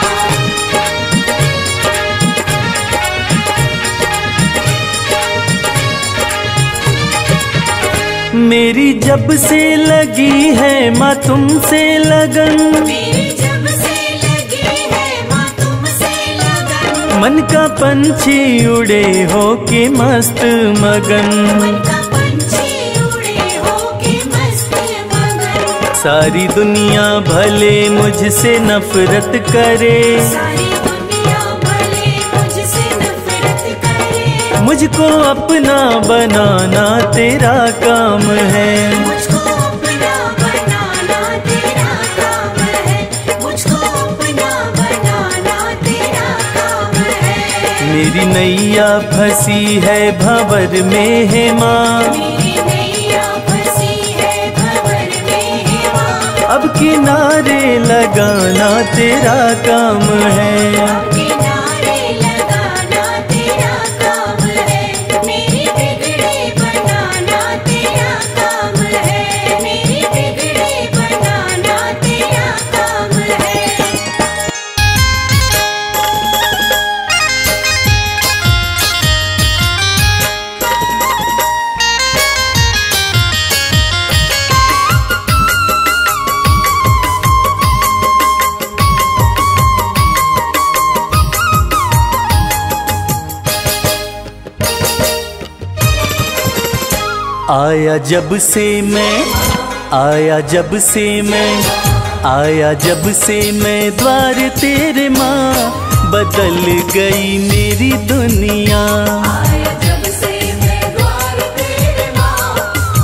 मेरी जब से लगी है माँ तुमसे लगन। मेरी जब से लगी है माँ तुमसे लगन। मन का पंछी उड़े हो के मस्त मगन। मन का पंछी उड़े हो के मस्त मगन। सारी दुनिया भले मुझसे नफरत करे। सारी दुनिया भले मुझसे नफरत करे। मुझको अपना बनाना तेरा काम है। मुझको अपना बनाना तेरा काम है। मुझको अपना बनाना तेरा काम है। मेरी नैया फंसी है भंवर में है माँ। मेरी नैया फंसी है भंवर में है माँ। अब किनारे लगाना तेरा काम है। किनारे लगाना तेरा काम है। मेरी बिगड़ी बनाना तेरा काम है। मेरी बिगड़ी बनाना तेरा काम है। आया जब से मैं द्वार तेरे माँ, बदल गई मेरी दुनिया। आया जब से मैं द्वार तेरे माँ,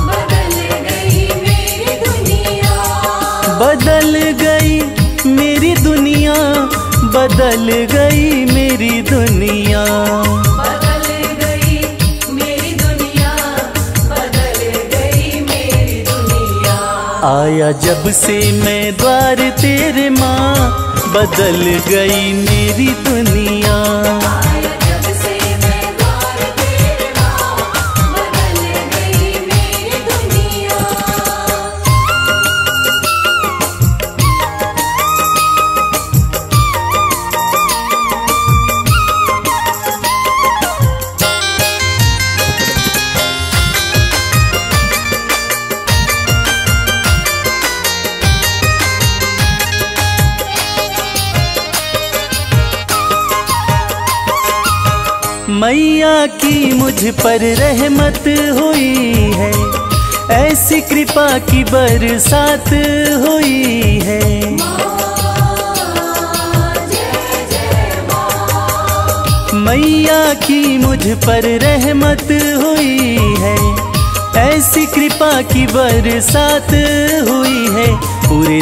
बदल गई मेरी दुनिया। बदल गई मेरी दुनिया, बदल गई मेरी दुनिया। बदल गई मेरी दुनिया, बदल गई मेरी दुनिया। आया जब से मैं द्वार तेरे माँ, बदल गई मेरी दुनिया। आया जब से मैं द्वार तेरे माँ, बदल गई मेरी दुनिया। मैया की मुझ पर रहमत हुई है, ऐसी कृपा की बरसात हुई है। मैया की मुझ पर रहमत हुई है, ऐसी कृपा की बरसात हुई है। पूरे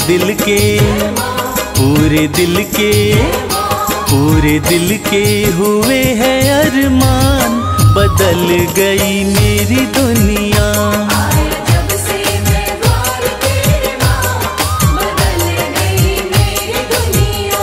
दिल के हुए हैं अरमान, बदल गई मेरी दुनिया। आया जब से मैं द्वार तेरे माँ, बदल गई मेरी दुनिया।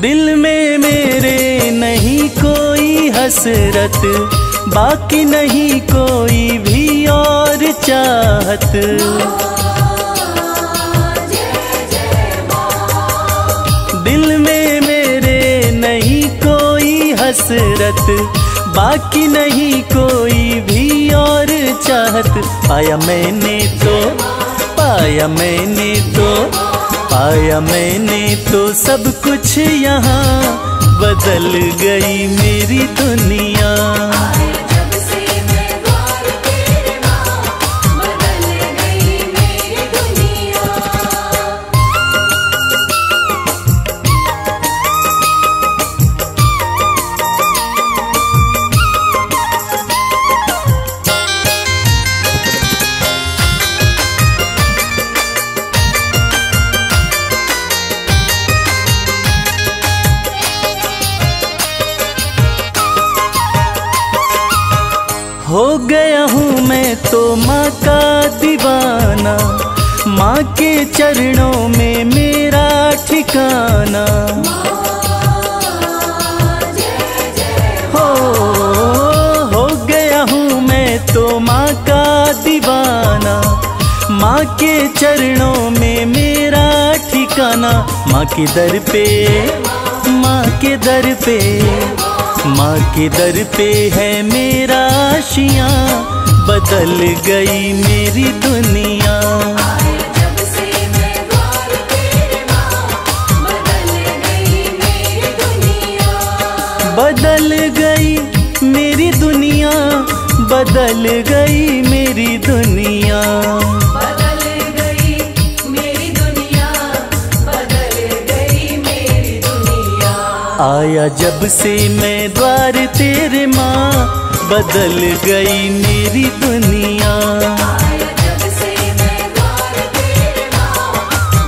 दिल में मेरे नहीं कोई हसरत, बाकी नहीं कोई भी और चाहत। दिल में मेरे नहीं कोई हसरत, बाकी नहीं कोई भी और चाहत। पाया मैंने तो सब कुछ यहाँ, बदल गई मेरी दुनिया। आया जब से मैं द्वार तेरे माँ, बदल गई मेरी दुनिया। हो गया हूँ मैं तो माँ का दीवाना, माँ के चरणों में मेरा ठिकाना। हो गया हूँ मैं तो माँ का दीवाना, माँ के चरणों में मेरा ठिकाना। माँ के दर पे है मेरा आशियाँ, बदल गई मेरी दुनिया। आया जब से मैं द्वार तेरे माँ, बदल गई मेरी दुनिया। बदल गई मेरी दुनिया, बदल गई मेरी दुनिया। बदल गई मेरी दुनिया, बदल गई मेरी दुनिया। आया जब से मैं द्वार तेरे माँ, बदल गई मेरी दुनिया। आया जब से मैं द्वार तेरे माँ,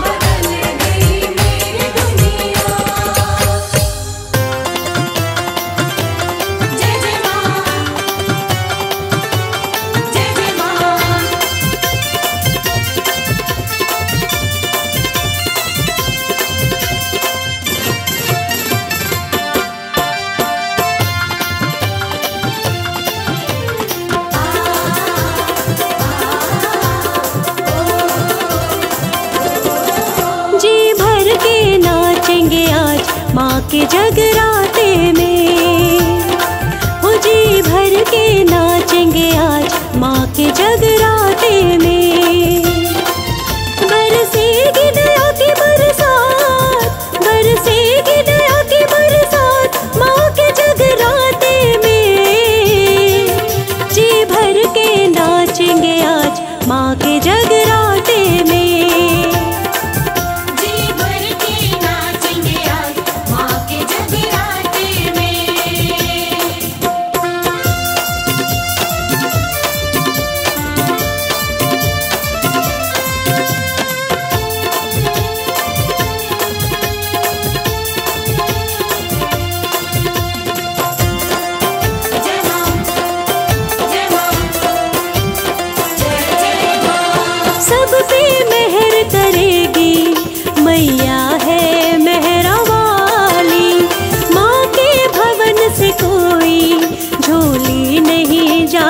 बदल गई मेरी दुनिया। जय जय माँ, जय जय माँ। माँ के जगराते में, हो जी भर के नाचेंगे आज माँ के जगराते में।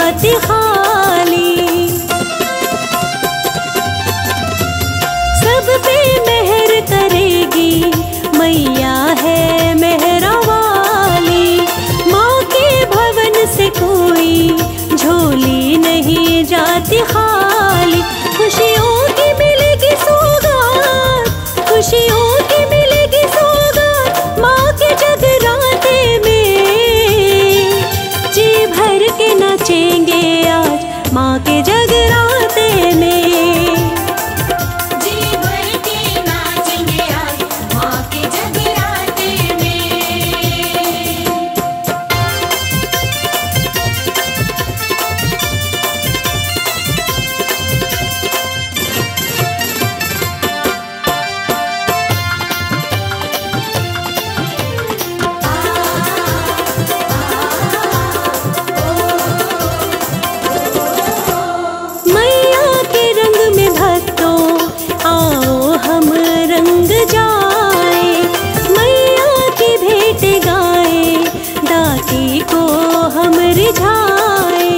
जाती खाली। सब पे मेहर करेगी मैया है मेहरा वाली। माँ के भवन से कोई झोली नहीं जाती खाली। खुशियों की मिलेगी सौगात, खुशियों की मिलेगी सौगात माँ के जगराते में। जी भर के नाचेंगे आज माँ के जगराते में। जी भर के नाचेंगे आज माँ के जगराते में। मैया के रंग में भक्तों आओ हम रंग जाए। मैया की भेंट गाए दाती को हम रिझाए।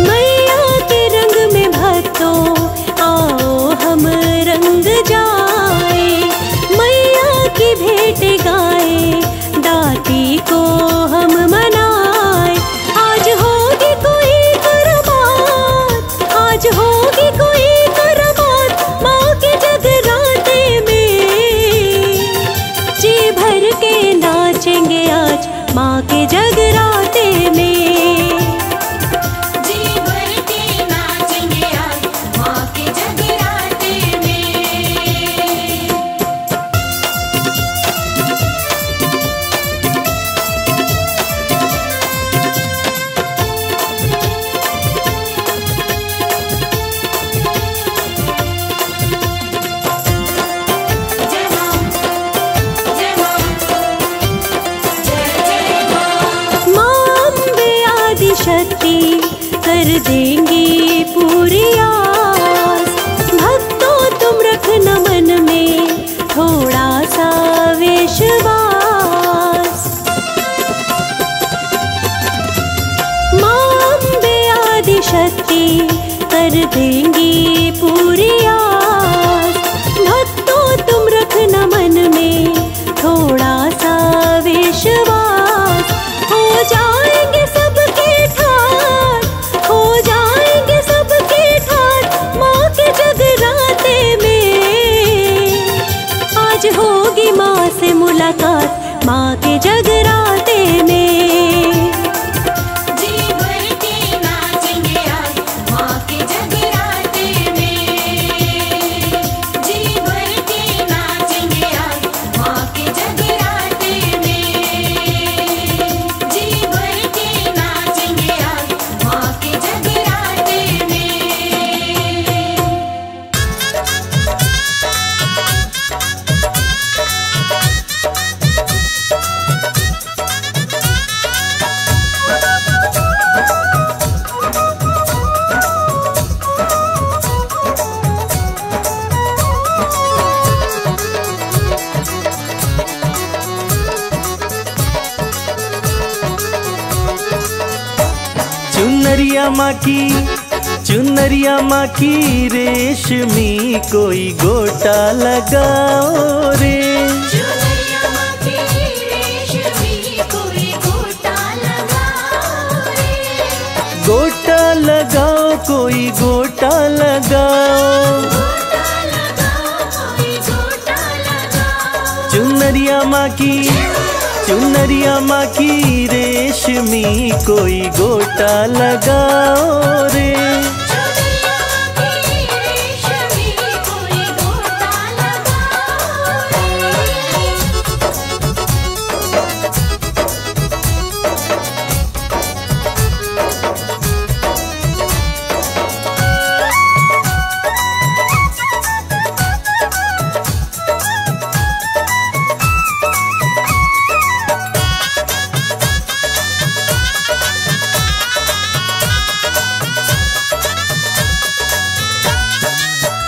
मैया के रंग में भक्तों आओ हम रंग जाए। मैया की भेंट गाए दाती को हम मनाए। आज होगी कोई करबात, आज होगी कोई करबात माँ के जगराते में। जी भर के नाचेंगे आज माँ के जगराते में। जी भर के नाचेंगे आज माँ के जगराते में। जय माँ, जय माँ, जय जय माँ। माँ अम्बे आदि शक्ति कर देंगी पूरी आस। भक्तों तुम रखना मन में थोड़ा सा विश्वास। माँ अम्बे आदि शक्ति कर देंगी पूरी आस। भक्तों तुम रखना मन में थोड़ा सा विश्वास। हो जाएंगे सबके ठाठ, हो जाएंगे सबके ठाठ माँ के जगराते में। आज होगी माँ से मुलाकात माँ के जगराते में। जी भर के नाचेंगे आज माँ के जगराते में। जी भर के नाचेंगे आज माँ के जगराते में। जी भर के नाचेंगे आज माँ के जगराते में। चुनरिया माँ की रेशमी कोई गोटा लगाओ रे। चुनरिया माँ की रेशमी कोई गोटा लगाओ रे। गोटा लगाओ कोई गोटा लगाओ। गोटा लगाओ कोई गोटा लगाओ। चुनरिया माँ की रेशमी कोई गोटा लगाओ रे।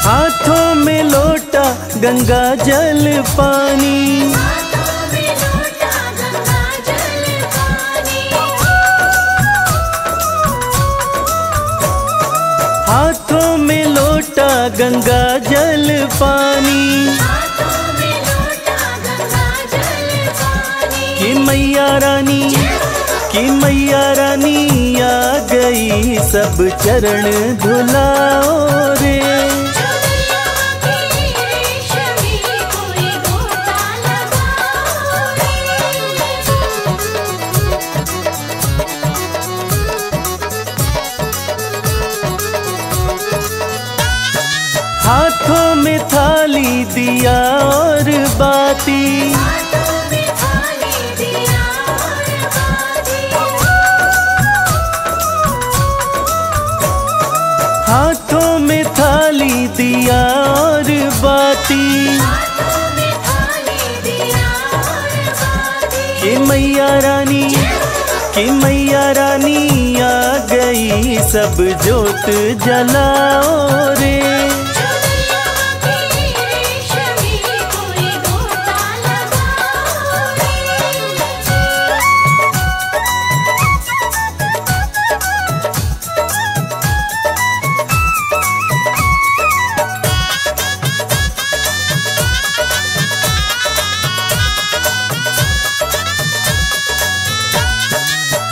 हाथों में लोटा गंगा जल पानी, गंगा जल पानी, कि मैया रानी, कि मैया रानी आ गई, सब चरण धुलाओ रे। हाथों में थाली दिया और बाती, हाथों में थाली दिया और बाती, कि मैया रानी, कि मैया रानी आ गई, सब जोत जलाओ रे।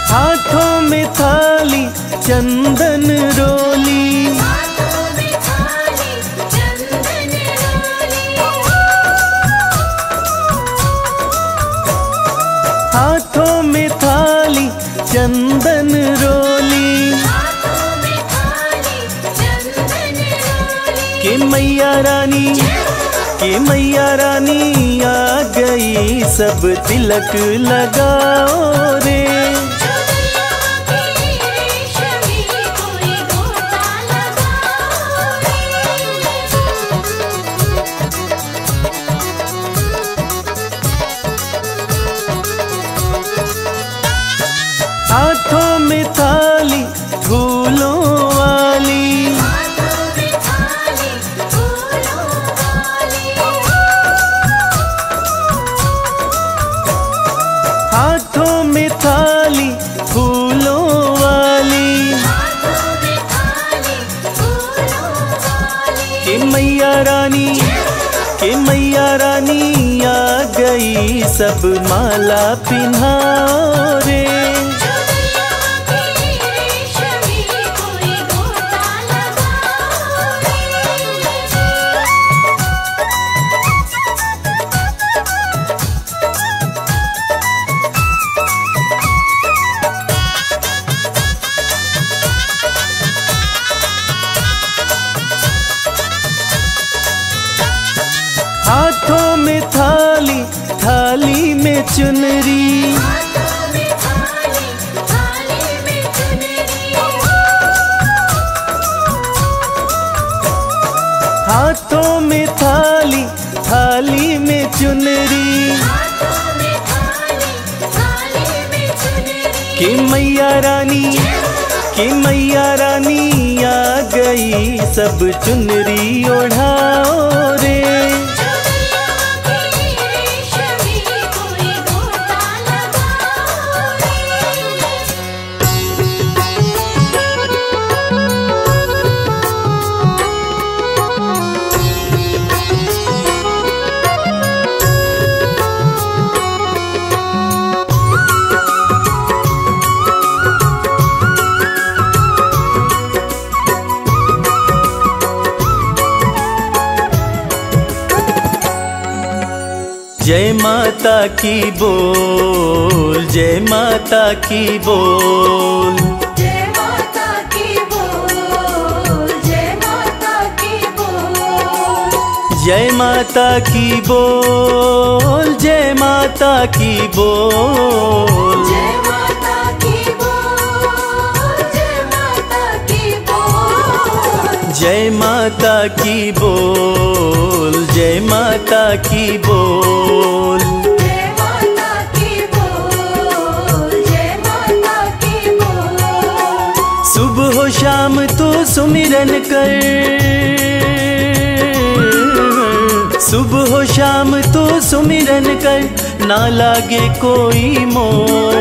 हाथों में थाली चंदन रोली, हाथों में थाली चंदन रोली, कि मैया रानी, कि मैया रानी आ गई, सब तिलक लगाओ रे। हाथों में थाली फूलों वाली, हाथों में थाली फूलों वाली, कि मैया रानी, कि मैया रानी आ गई, सब माला पिन्हाओ रे। हाथों में थाली, थाली में चुनरी, हाथों में थाली, थाली में चुनरी, कि मैया रानी, कि मैया रानी आ गई, सब चुनरी ओढ़ाओ रे। जय माता की बोल, जय माता की बोल, जय माता की बोल, जय माता की बोल, जय माता की बोल, जय माता की बोल, जय माता की बोल, जय माता की बोल, जय माता की बोल, जय माता की बोल, जय माता की बोल, जय माता की बोल। सुबह हो शाम तू सुमिरन कर, सुबह हो शाम तू सुमिरन कर, ना लागे कोई मोल।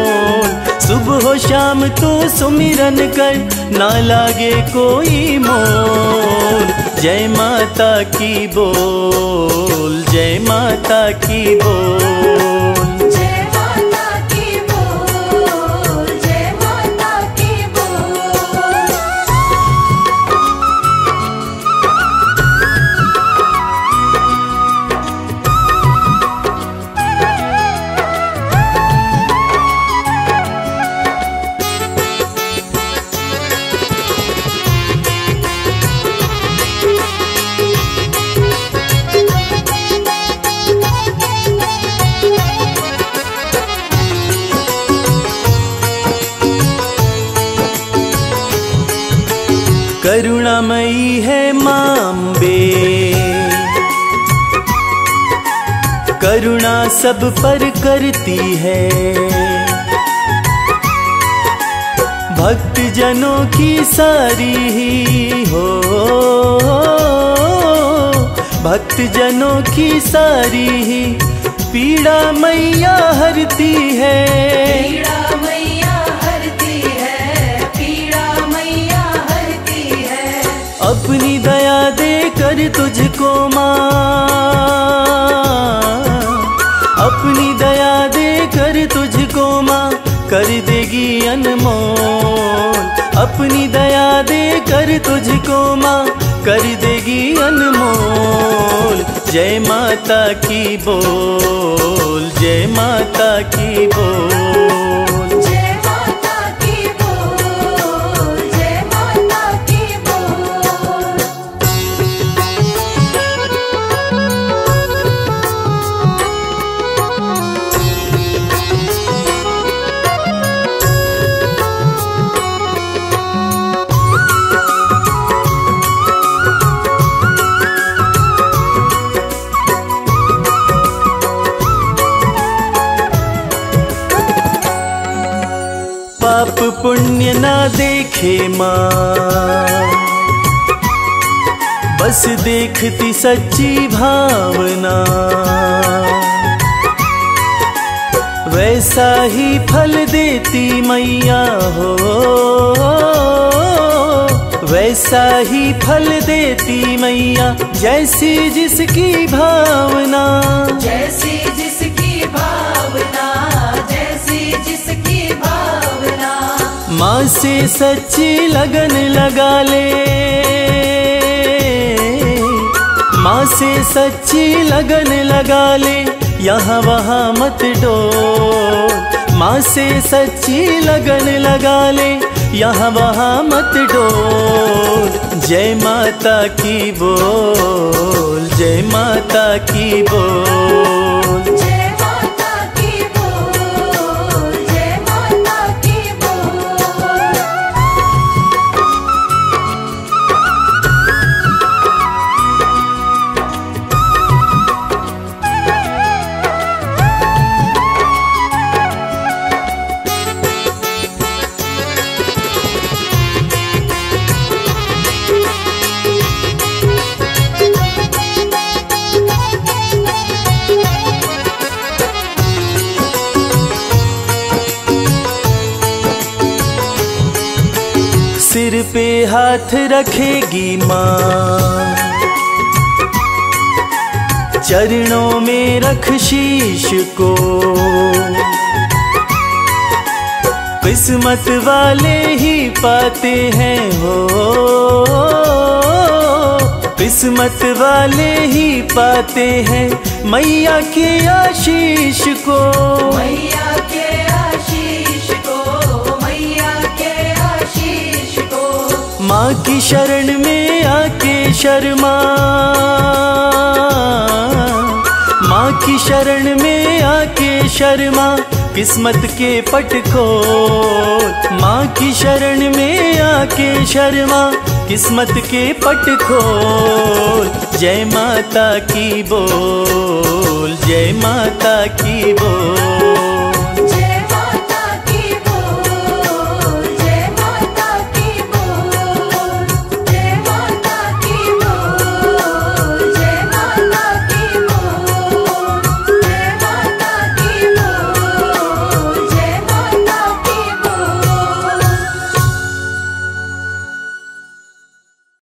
सुबह हो शाम तू सुमिरन कर, ना लागे कोई मोल। जय माता की बोल, जय माता की बोल। जय माता की बोल, जय माता की बोल। करुणामयी है मां अम्बे, करुणा सब पर करती है। भक्त जनों की सारी ही हो, भक्त जनों की सारी ही पीड़ा मैया हरती है। पीड़ा मैया हरती है, पीड़ा मैया हरती है। अपनी दया दे कर तुझको माँ, अपनी दया दे कर तुझको माँ कर देगी अनमोल। अपनी दया दे कर तुझको माँ कर देगी अनमोल। जय माता की बोल, जय माता की बोल। जय माता की बोल, जय माता की बोल। पाप पुण्य ना देखे माँ, बस देखती सच्ची भावना। वैसा ही फल देती मैया हो, वैसा ही फल देती मैया जैसी जिसकी भावना। जैसी जिसकी भावना, जैसी जिसकी भावना। माँ से सच्ची लगन लगा ले, माँ से सच्ची लगन लगा ले, यहाँ वहाँ मत डोल। माँ से सच्ची लगन लगा ले, यहाँ वहाँ मत डोल। जय माता की बोल, जय माता की बोल। जय माता की बोल, जय माता की बोल। सिर पे हाथ रखेगी माँ, चरणों में रख शीश को। किस्मत वाले ही पाते हैं हो, किस्मत वाले ही पाते हैं मैया के आशीष को। मैया के आशीष को, मैया के आशीष को। माँ की शरण में आके शर्मा, माँ की शरण में आके शर्मा, किस्मत के पट खोल। माँ की शरण में आके शर्मा, किस्मत के पट खोल। जय माता की बोल, जय माता की बोल।